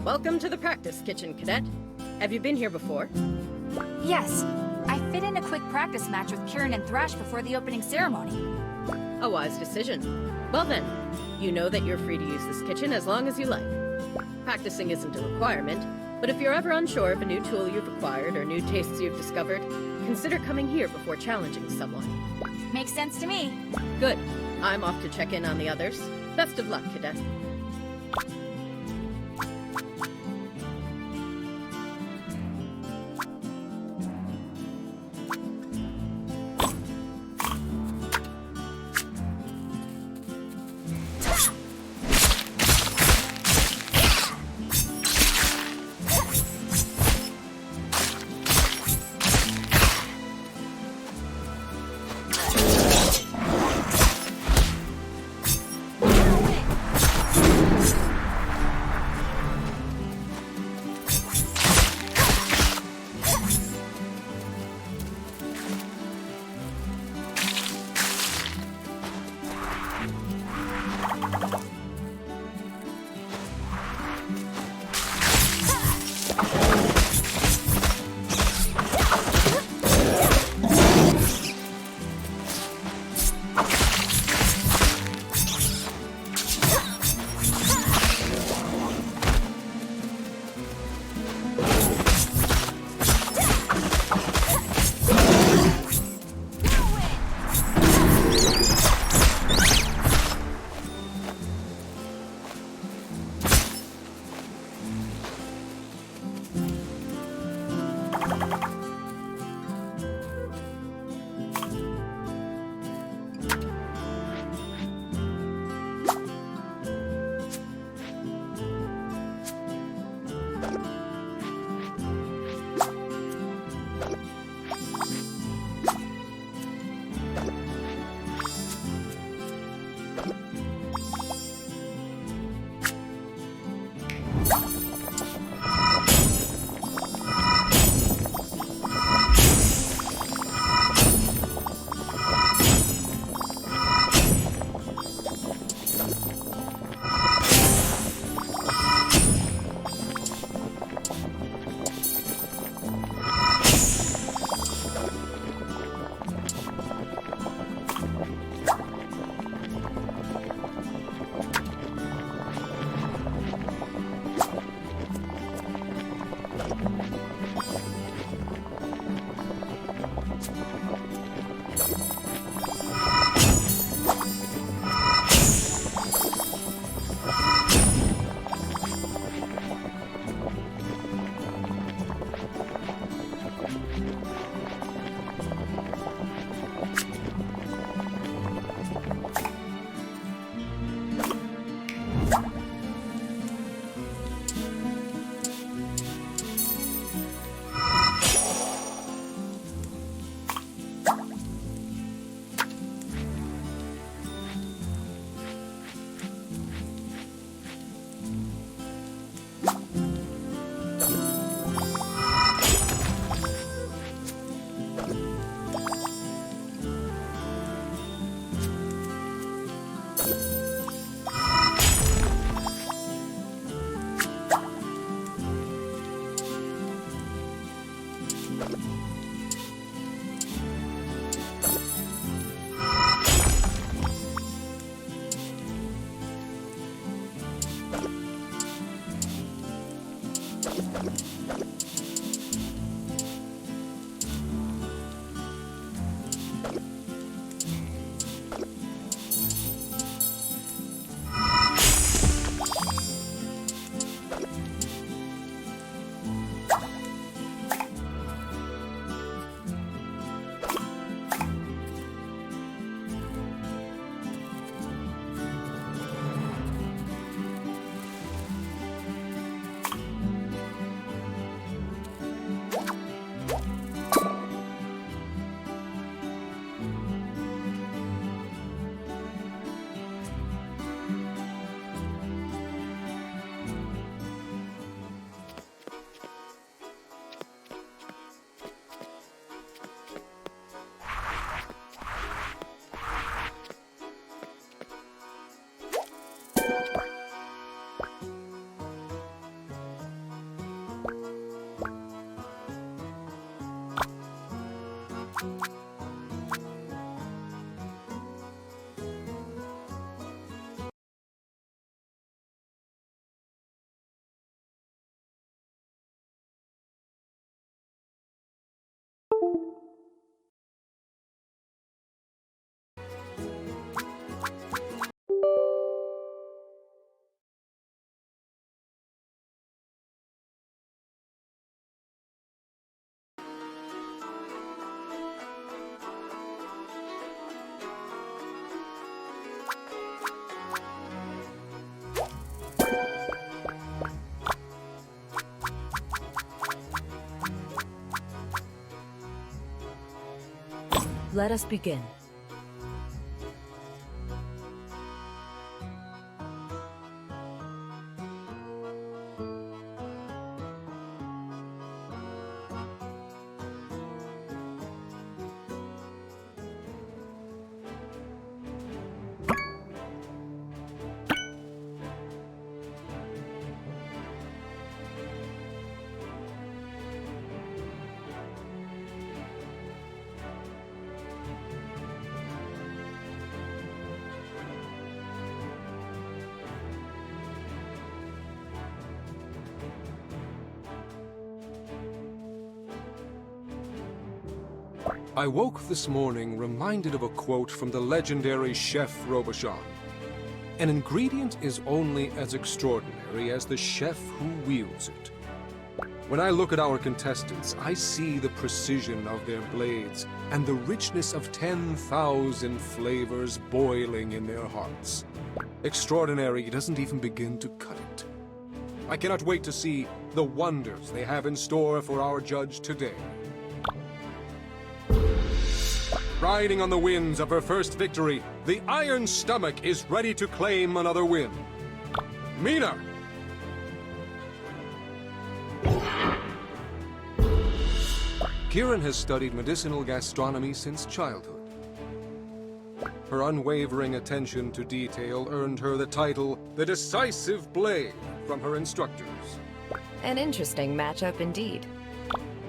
Welcome to the practice kitchen, Cadet. Have you been here before? Yes. I fit in a quick practice match with Kieran and Thrash before the opening ceremony. A wise decision. Well then, you know that you're free to use this kitchen as long as you like. Practicing isn't a requirement, but if you're ever unsure of a new tool you've acquired or new tastes you've discovered, consider coming here before challenging someone. Makes sense to me. Good. I'm off to check in on the others. Best of luck, Cadet. Let us begin. I woke this morning reminded of a quote from the legendary Chef Robichon. An ingredient is only as extraordinary as the chef who wields it. When I look at our contestants, I see the precision of their blades and the richness of 10,000 flavors boiling in their hearts. Extraordinary doesn't even begin to cut it. I cannot wait to see the wonders they have in store for our judge today. Riding on the winds of her first victory, the Iron Stomach is ready to claim another win. Mina! Kirin has studied medicinal gastronomy since childhood. Her unwavering attention to detail earned her the title, the Decisive Blade, from her instructors. An interesting matchup indeed.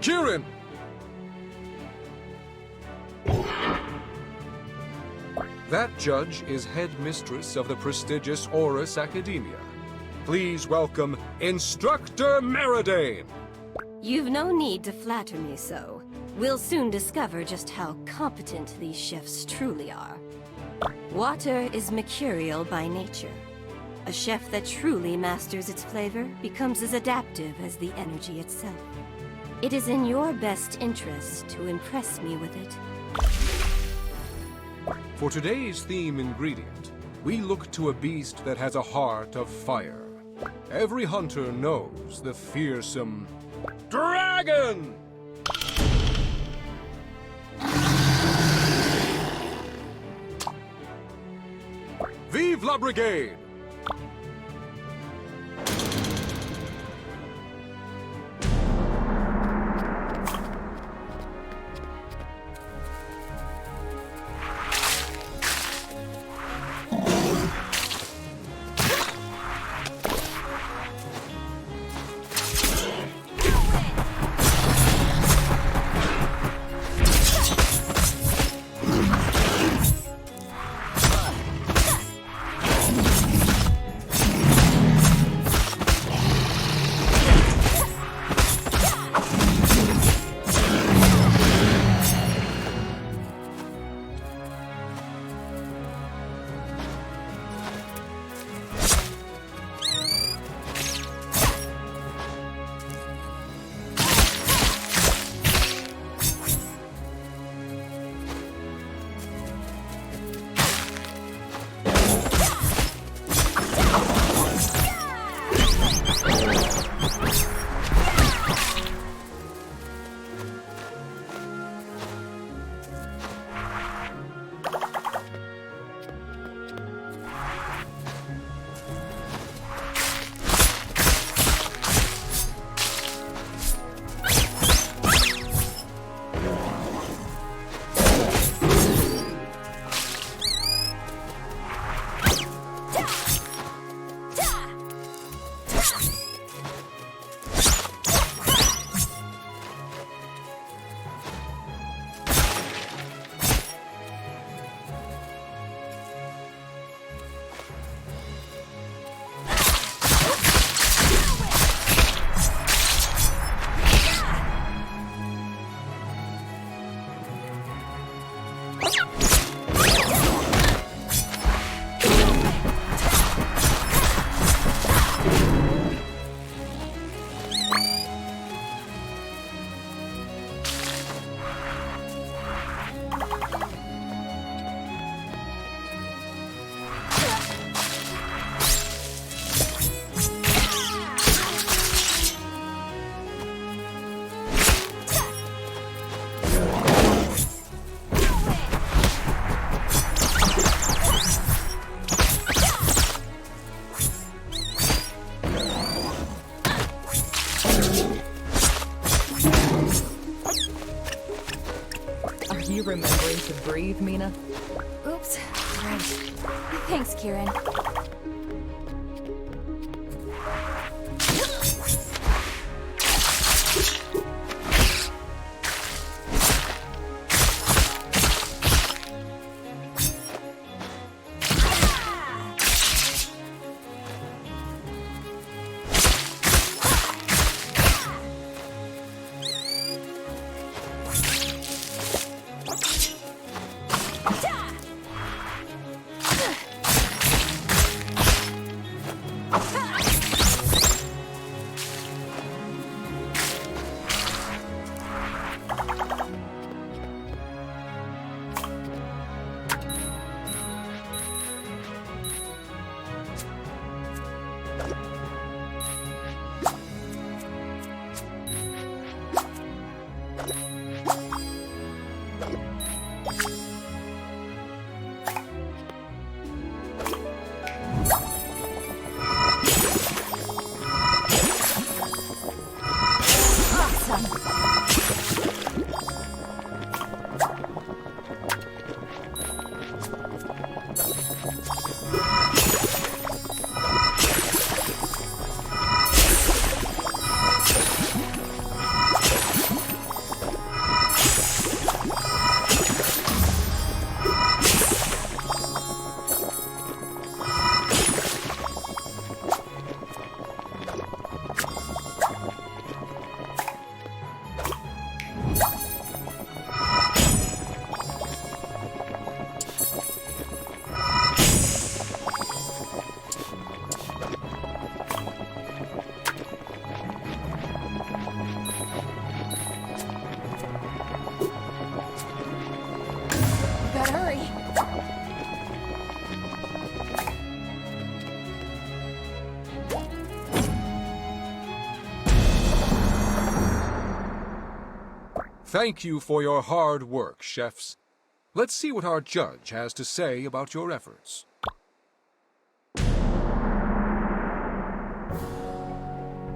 Kirin! That judge is headmistress of the prestigious Oris Academia. Please welcome Instructor Meridane! You've no need to flatter me so. We'll soon discover just how competent these chefs truly are. Water is mercurial by nature. A chef that truly masters its flavor becomes as adaptive as the energy itself. It is in your best interest to impress me with it. For today's theme ingredient, we look to a beast that has a heart of fire. Every hunter knows the fearsome dragon! Vive la Brigade! Are you remembering to breathe, Mina? Oops. Right. Thanks, Kieran. Gotta hurry. Thank you for your hard work, chefs. Let's see what our judge has to say about your efforts.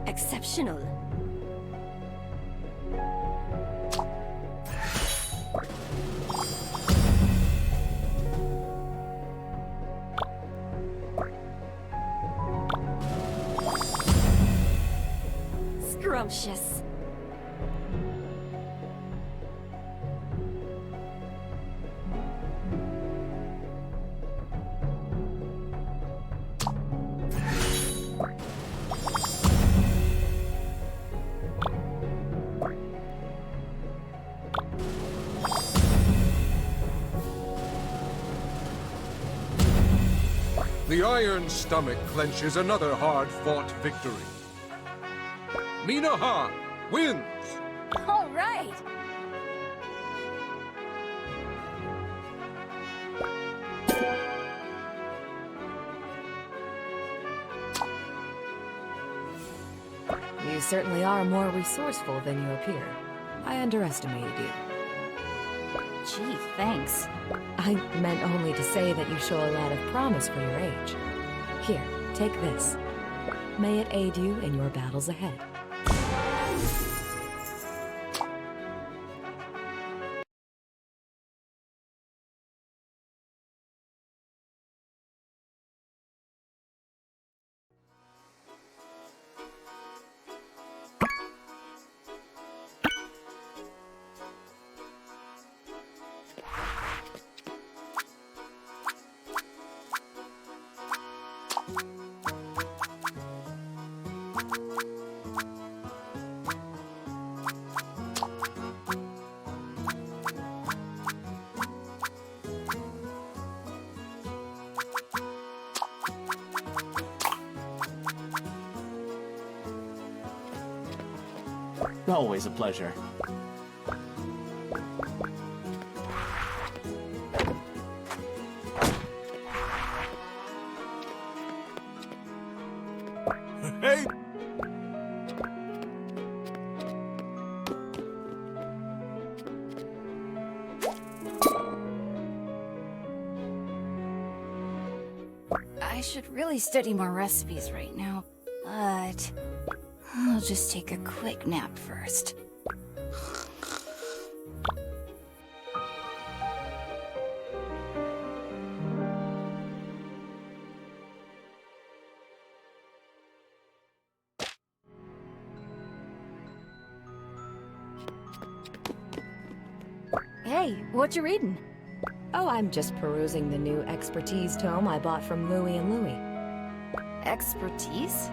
Exceptional. Scrumptious. The Iron Stomach clenches another hard-fought victory. Mina Han wins! All right. You certainly are more resourceful than you appear. I underestimated you. Gee, thanks. I meant only to say that you show a lot of promise for your age. Here, take this. May it aid you in your battles ahead. Always a pleasure. Hey! I should really study more recipes right now, but I'll just take a quick nap first. Hey, what you reading? Oh, I'm just perusing the new expertise tome I bought from Louie and Louie. Expertise?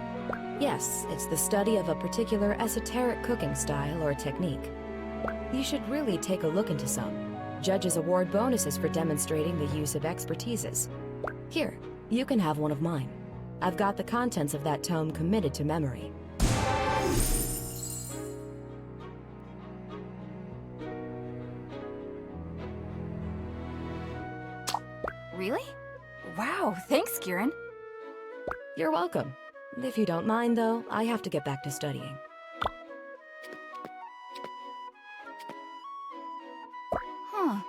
Yes, it's the study of a particular esoteric cooking style or technique. You should really take a look into some. Judges award bonuses for demonstrating the use of expertises. Here, you can have one of mine. I've got the contents of that tome committed to memory. Really? Wow, thanks, Kieran. You're welcome. If you don't mind, though, I have to get back to studying. Huh.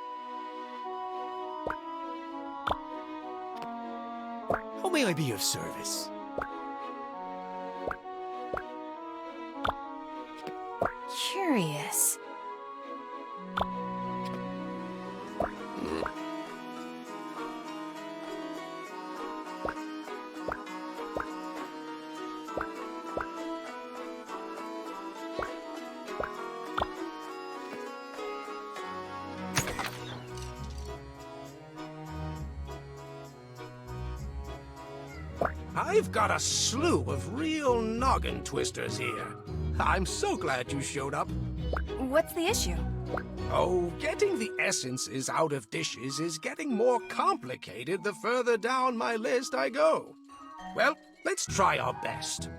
How may I be of service? Curious. I've got a slew of real noggin twisters here. I'm so glad you showed up. What's the issue? Oh, getting the essences out of dishes is getting more complicated the further down my list I go. Well, let's try our best.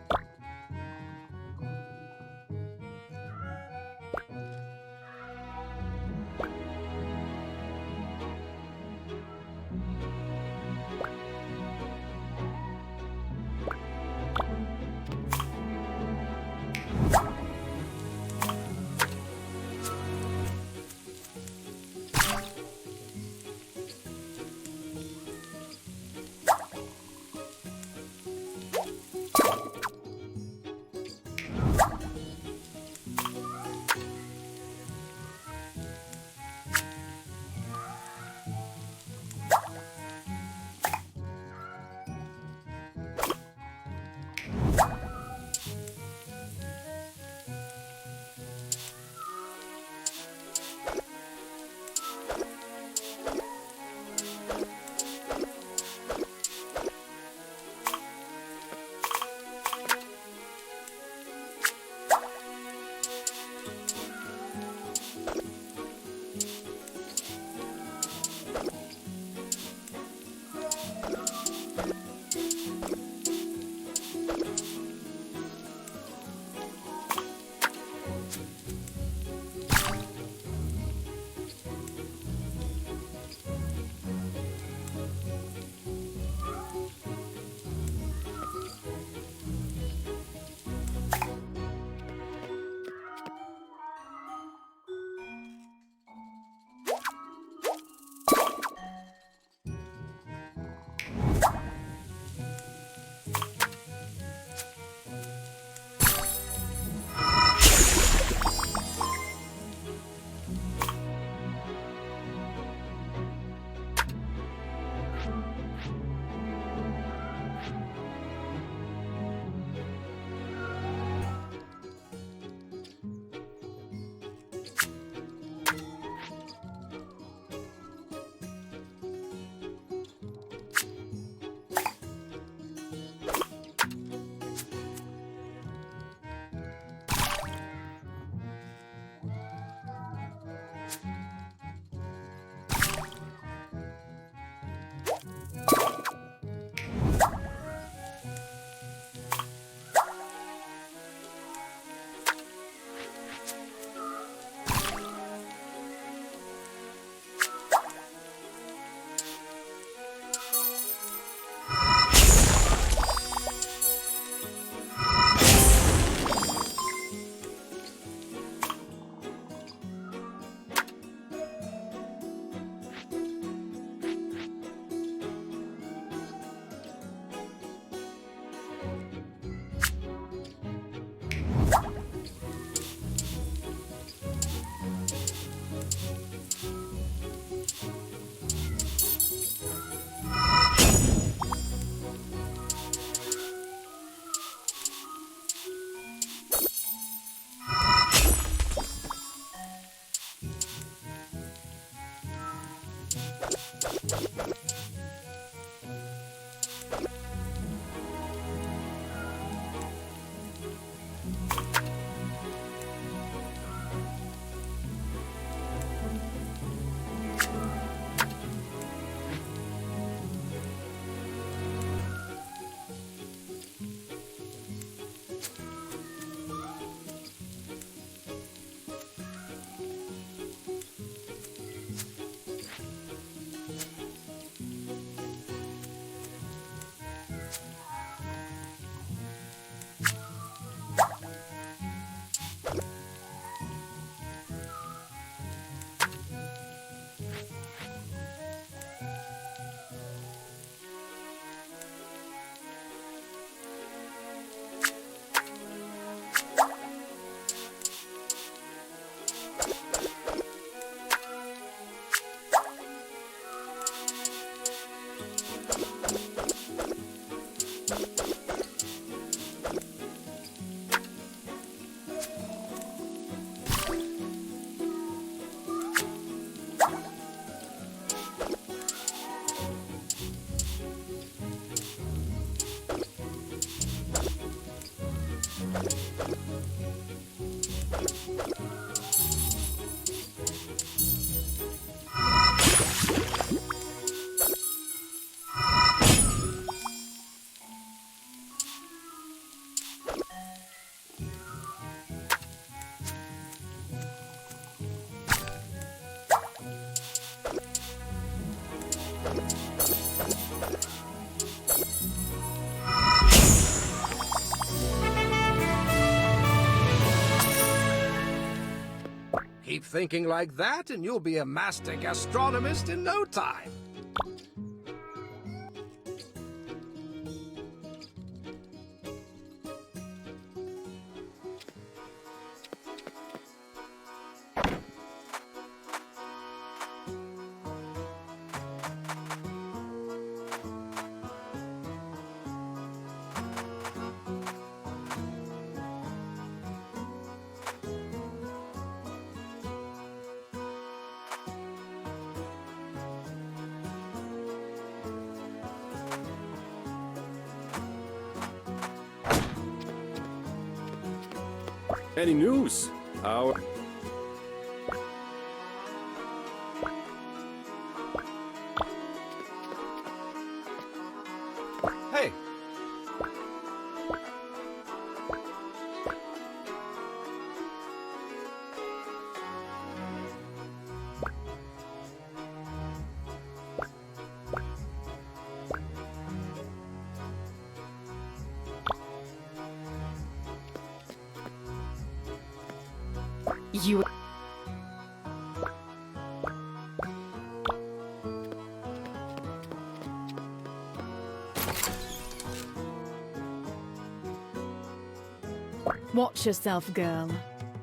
Keep thinking like that, and you'll be a master gastronomist in no time. Any news? How? Hey! You... Watch yourself, girl.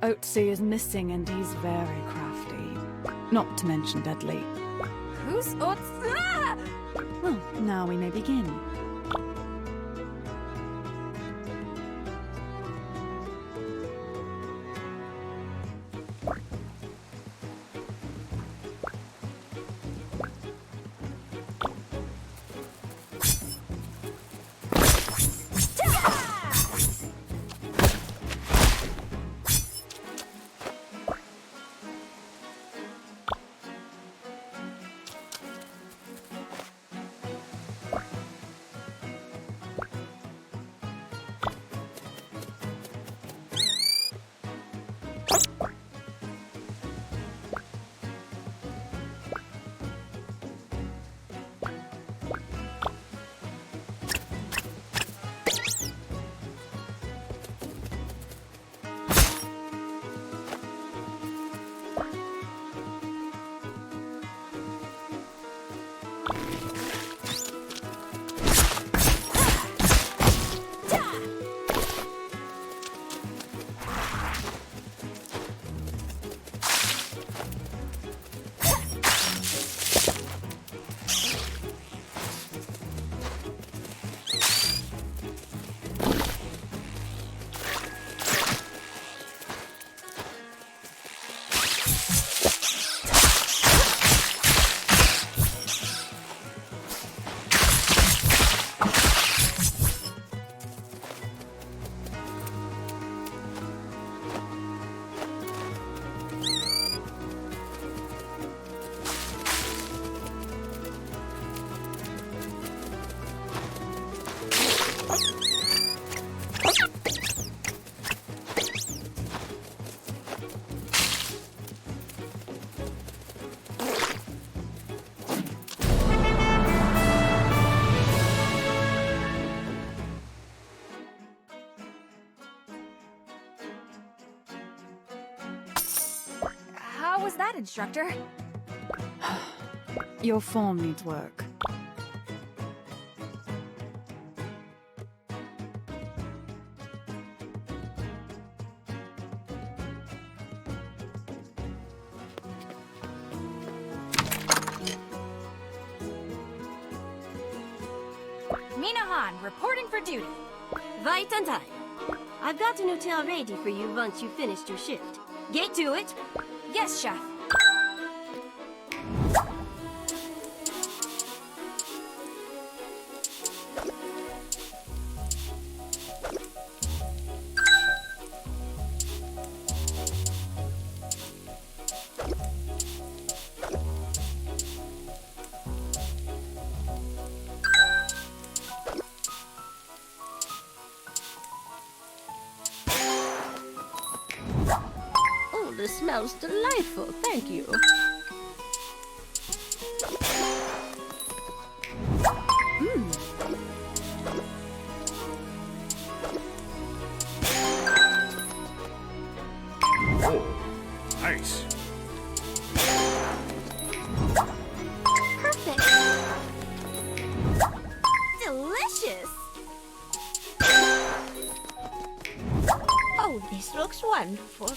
Otzi is missing and he's very crafty. Not to mention deadly. Who's Otzi? Ah! Well, now we may begin. instructor. Your form needs work. Minahan, reporting for duty. Right on time. I've got an hotel ready for you once you've finished your shift. Get to it. Yes, chef. Oh, this smells delightful. Thank you. Oh, nice. Perfect. Delicious. Oh, this looks wonderful.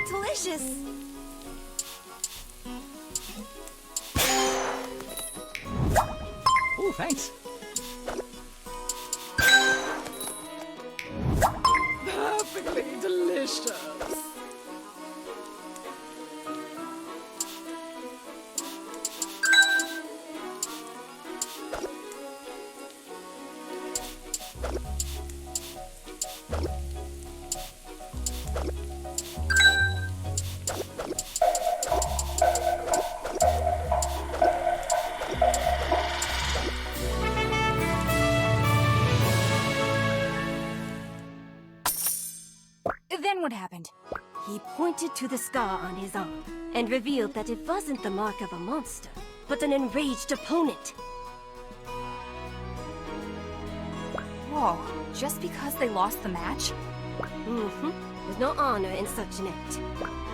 Delicious. Ooh, thanks. Perfectly delicious. Then what happened? He pointed to the scar on his arm and revealed that it wasn't the mark of a monster, but an enraged opponent. Whoa, just because they lost the match? Mm-hmm. There's no honor in such an act.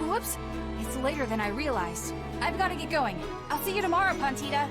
Whoops, it's later than I realized. I've got to get going. I'll see you tomorrow, Pantita.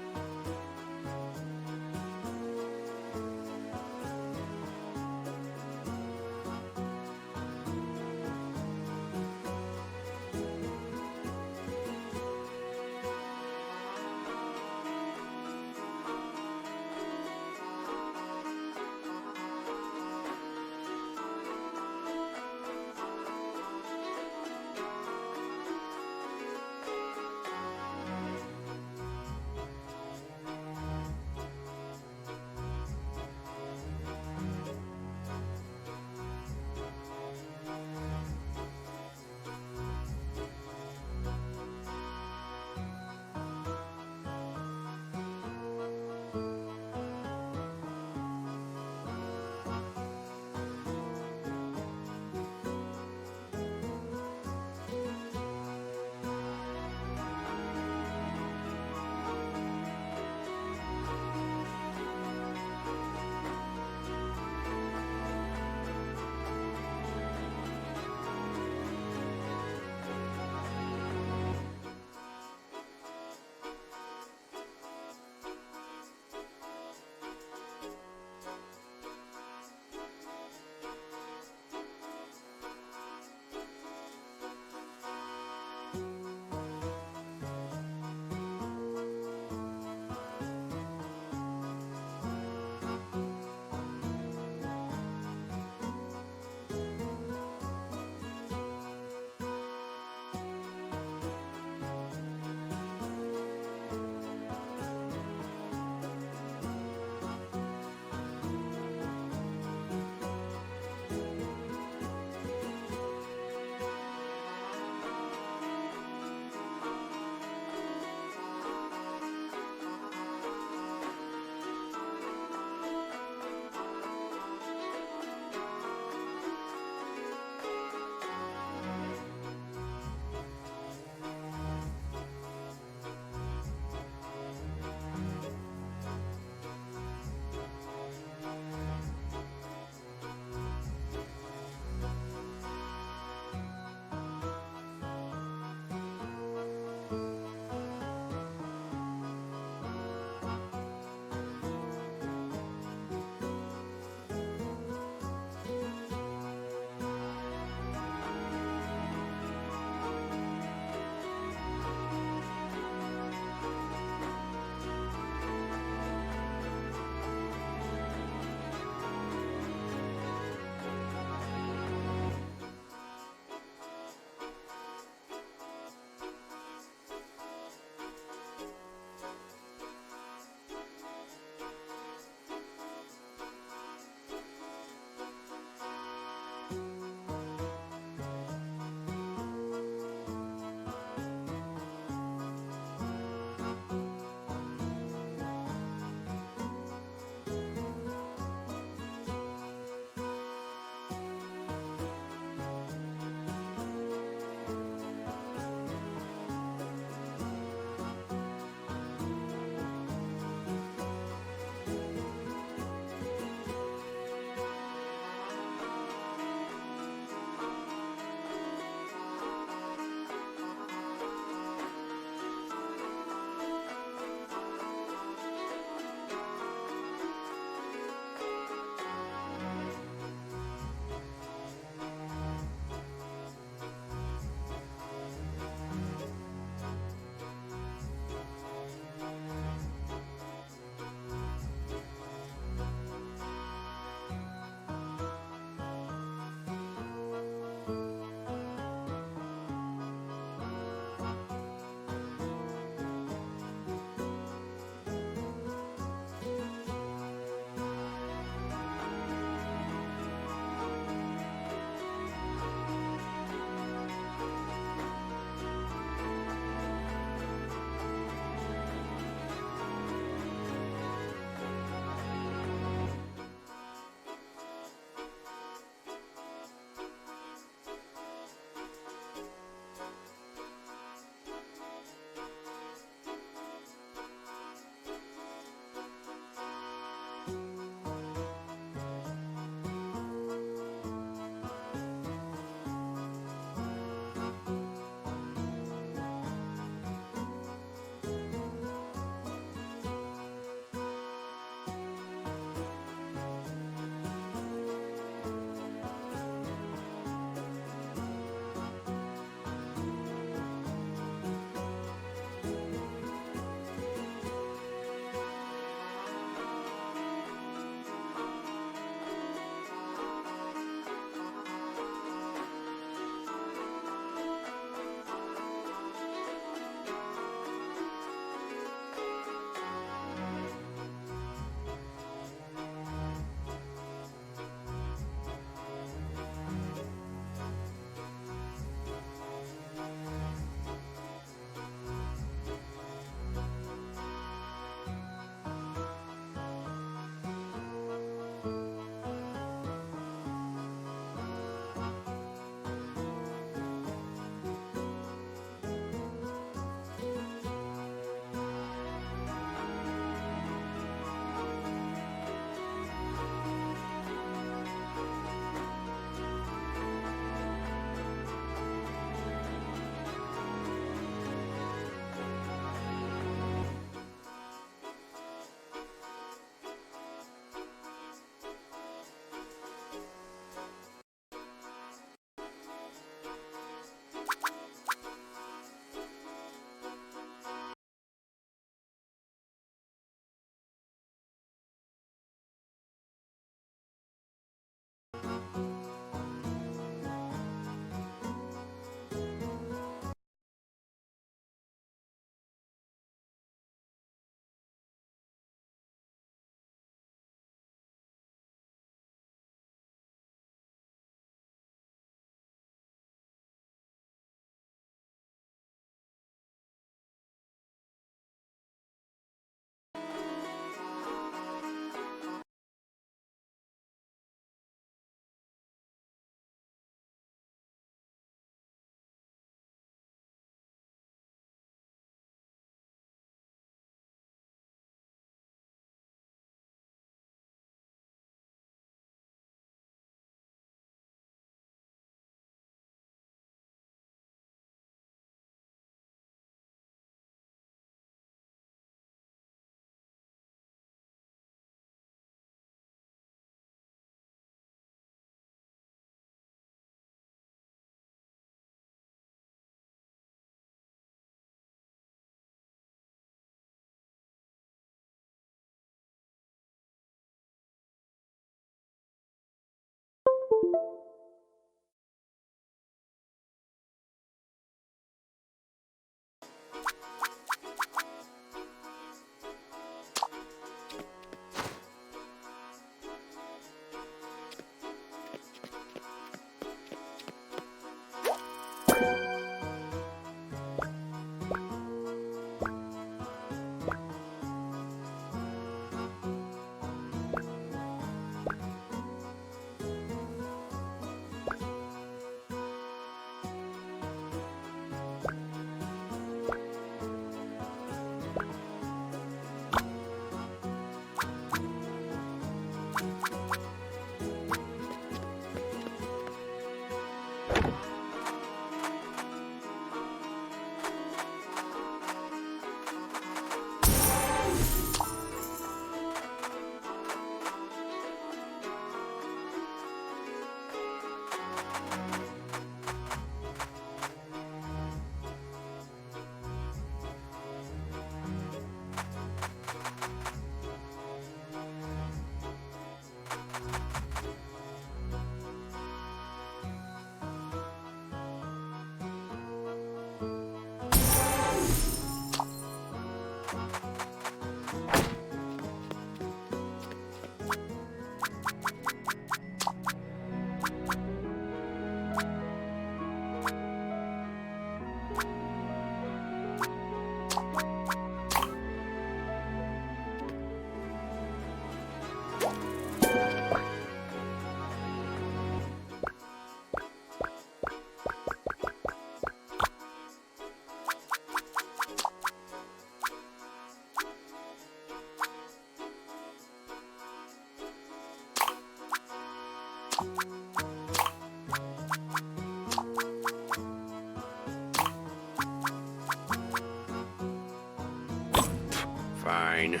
Fine.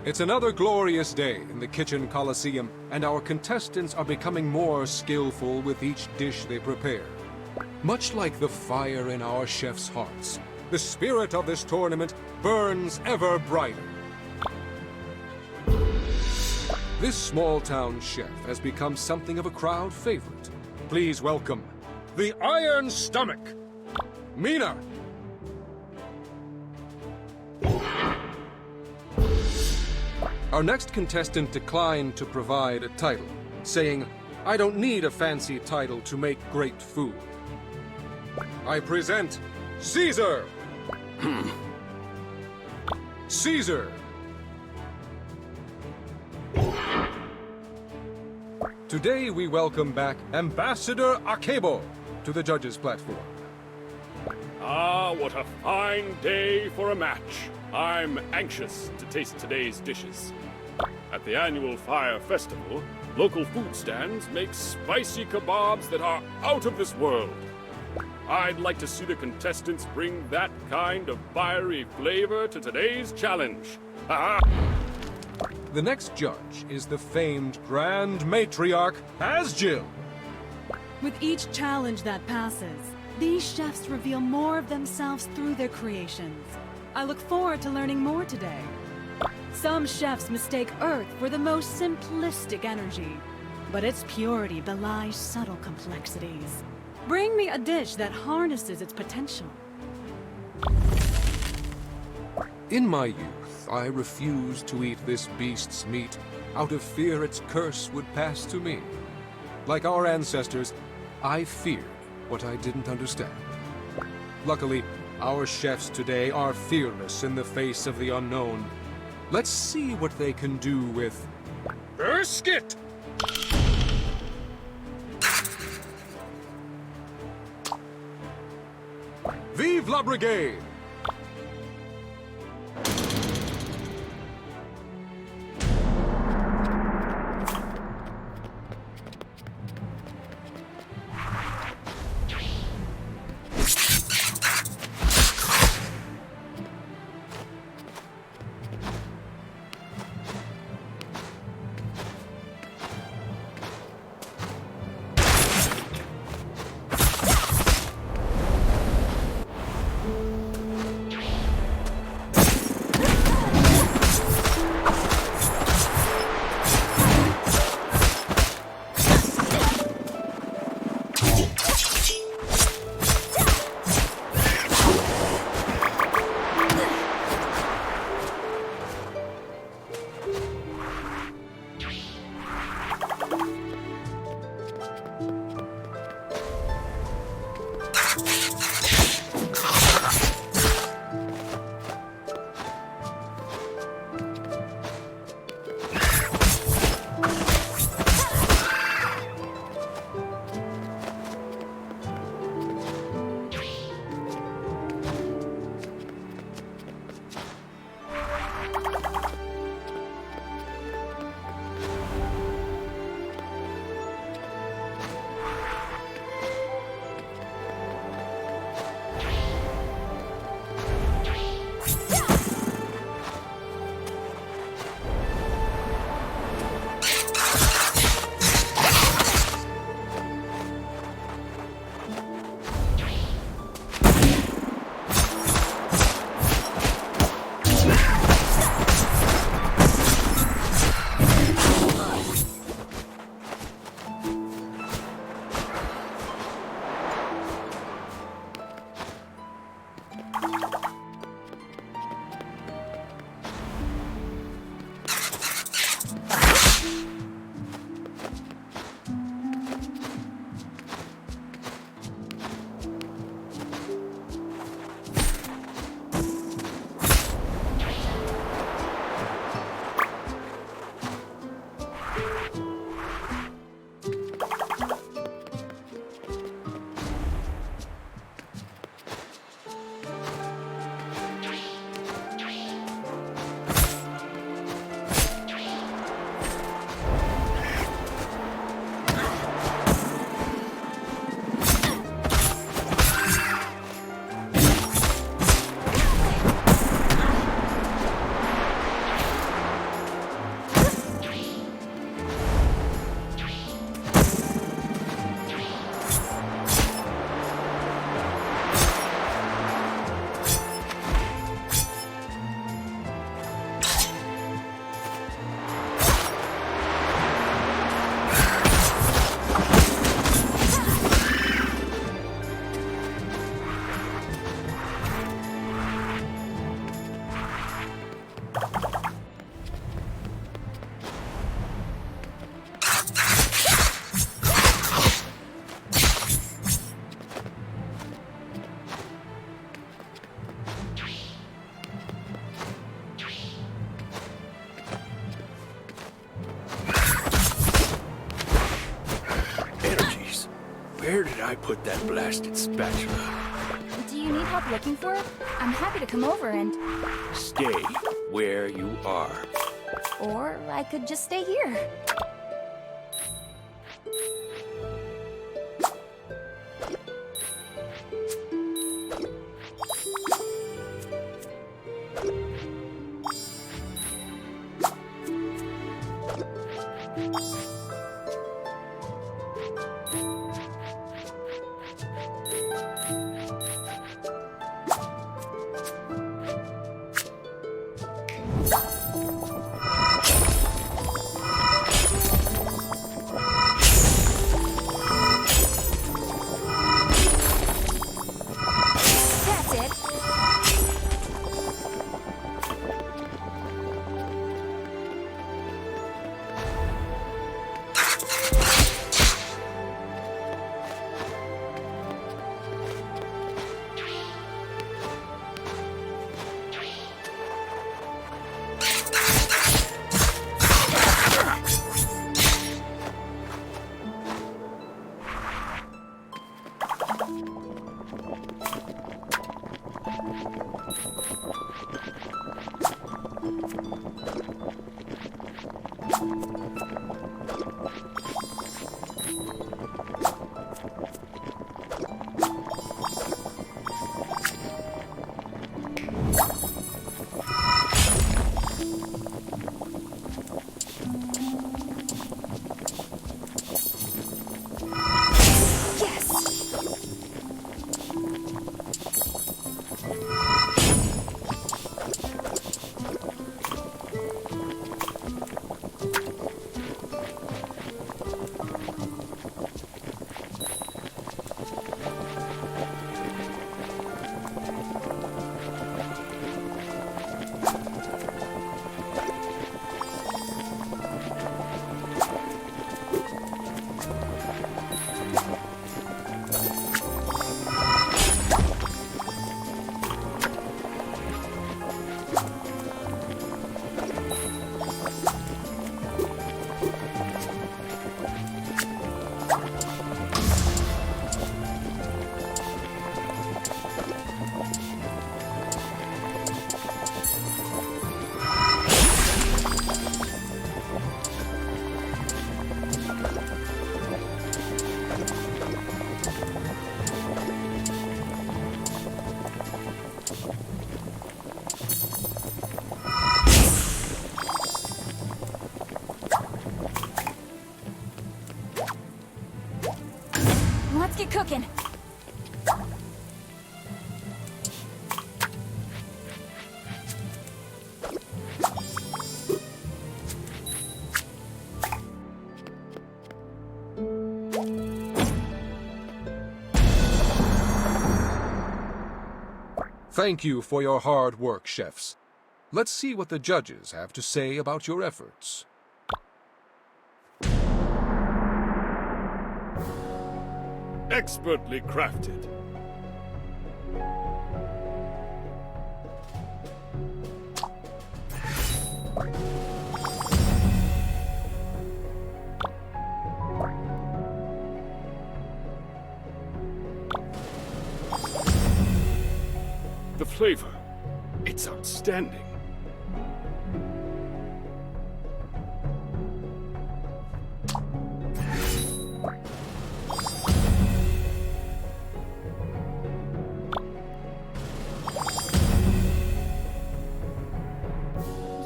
It's another glorious day in the Kitchen Coliseum, and our contestants are becoming more skillful with each dish they prepare. Much like the fire in our chefs' hearts, the spirit of this tournament burns ever brighter. This small-town chef has become something of a crowd favorite. Please welcome the Iron Stomach, Mina. Our next contestant declined to provide a title, saying, "I don't need a fancy title to make great food." I present Caesar! Caesar! Today we welcome back Ambassador Akebo to the judges' platform. Ah, what a fine day for a match. I'm anxious to taste today's dishes. At the annual Fire Festival, local food stands make spicy kebabs that are out of this world. I'd like to see the contestants bring that kind of fiery flavor to today's challenge. Ha ha! The next judge is the famed Grand Matriarch, Asjil. With each challenge that passes, these chefs reveal more of themselves through their creations. I look forward to learning more today. Some chefs mistake earth for the most simplistic energy, but its purity belies subtle complexities. Bring me a dish that harnesses its potential. In my youth, I refused to eat this beast's meat out of fear its curse would pass to me. Like our ancestors, I feared what I didn't understand. Luckily, our chefs today are fearless in the face of the unknown. Let's see what they can do with brisket! Vive la Brigade! I put that blasted spatula? Do you need help looking for it? I'm happy to come over and... Stay where you are. Or I could just stay here. Let's get cooking. Thank you for your hard work, chefs. Let's see what the judges have to say about your efforts. Expertly crafted. The flavor, it's outstanding.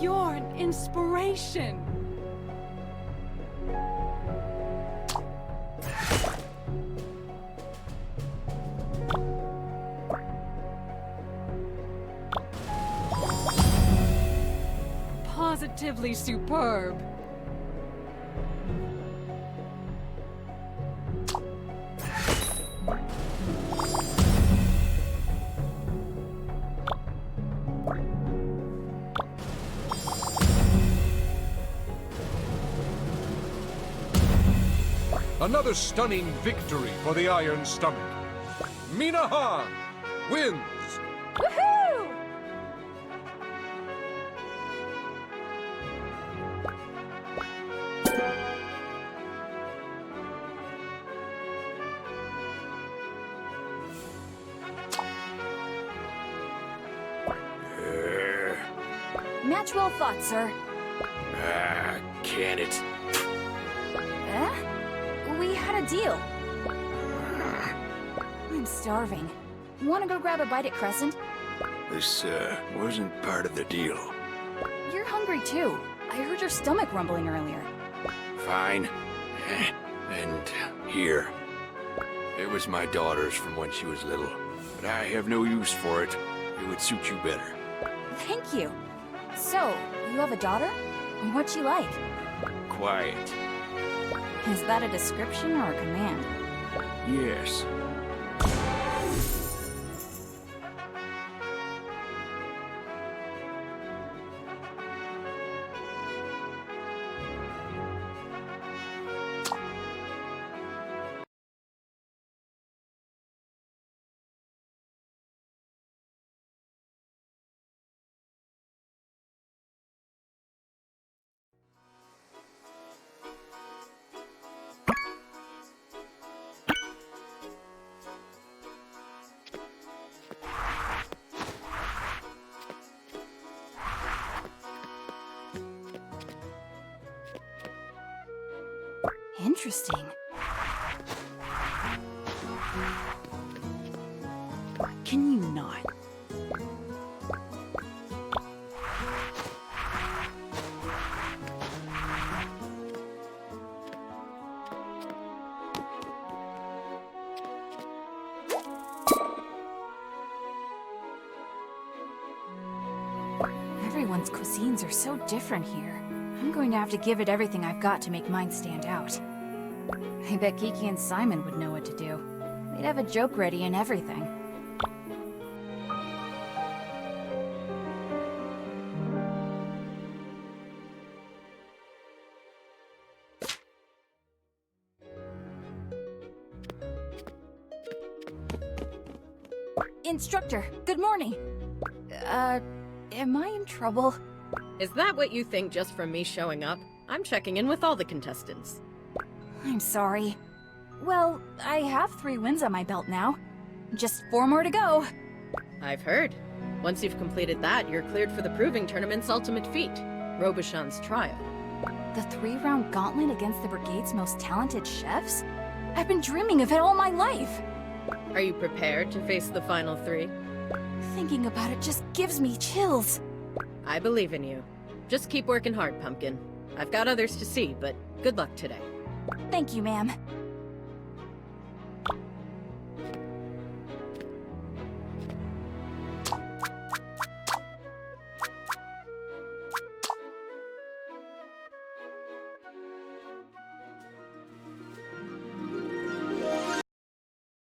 You're an inspiration. Positively superb. Another stunning victory for the Iron Stomach. Mina Han wins! Woohoo! Match well fought, sir. Ah, can it? We had a deal. I'm starving. Wanna go grab a bite at Crescent? This, wasn't part of the deal. You're hungry too. I heard your stomach rumbling earlier. Fine. And here. It was my daughter's from when she was little, but I have no use for it. It would suit you better. Thank you. So, you have a daughter? And what's she like? Quiet. Is that a description or a command? Yes. Interesting. Can you not? Everyone's cuisines are so different here. I'm going to have to give it everything I've got to make mine stand out. I bet Kiki and Simon would know what to do. They'd have a joke ready and everything. Instructor, good morning. Am I in trouble? Is that what you think just from me showing up? I'm checking in with all the contestants. I'm sorry. Well, I have 3 wins on my belt now. Just 4 more to go. I've heard. Once you've completed that, you're cleared for the Proving Tournament's ultimate feat, Robuchon's Trial. The 3-round gauntlet against the Brigade's most talented chefs? I've been dreaming of it all my life! Are you prepared to face the final 3? Thinking about it just gives me chills. I believe in you. Just keep working hard, Pumpkin. I've got others to see, but good luck today. Thank you, ma'am.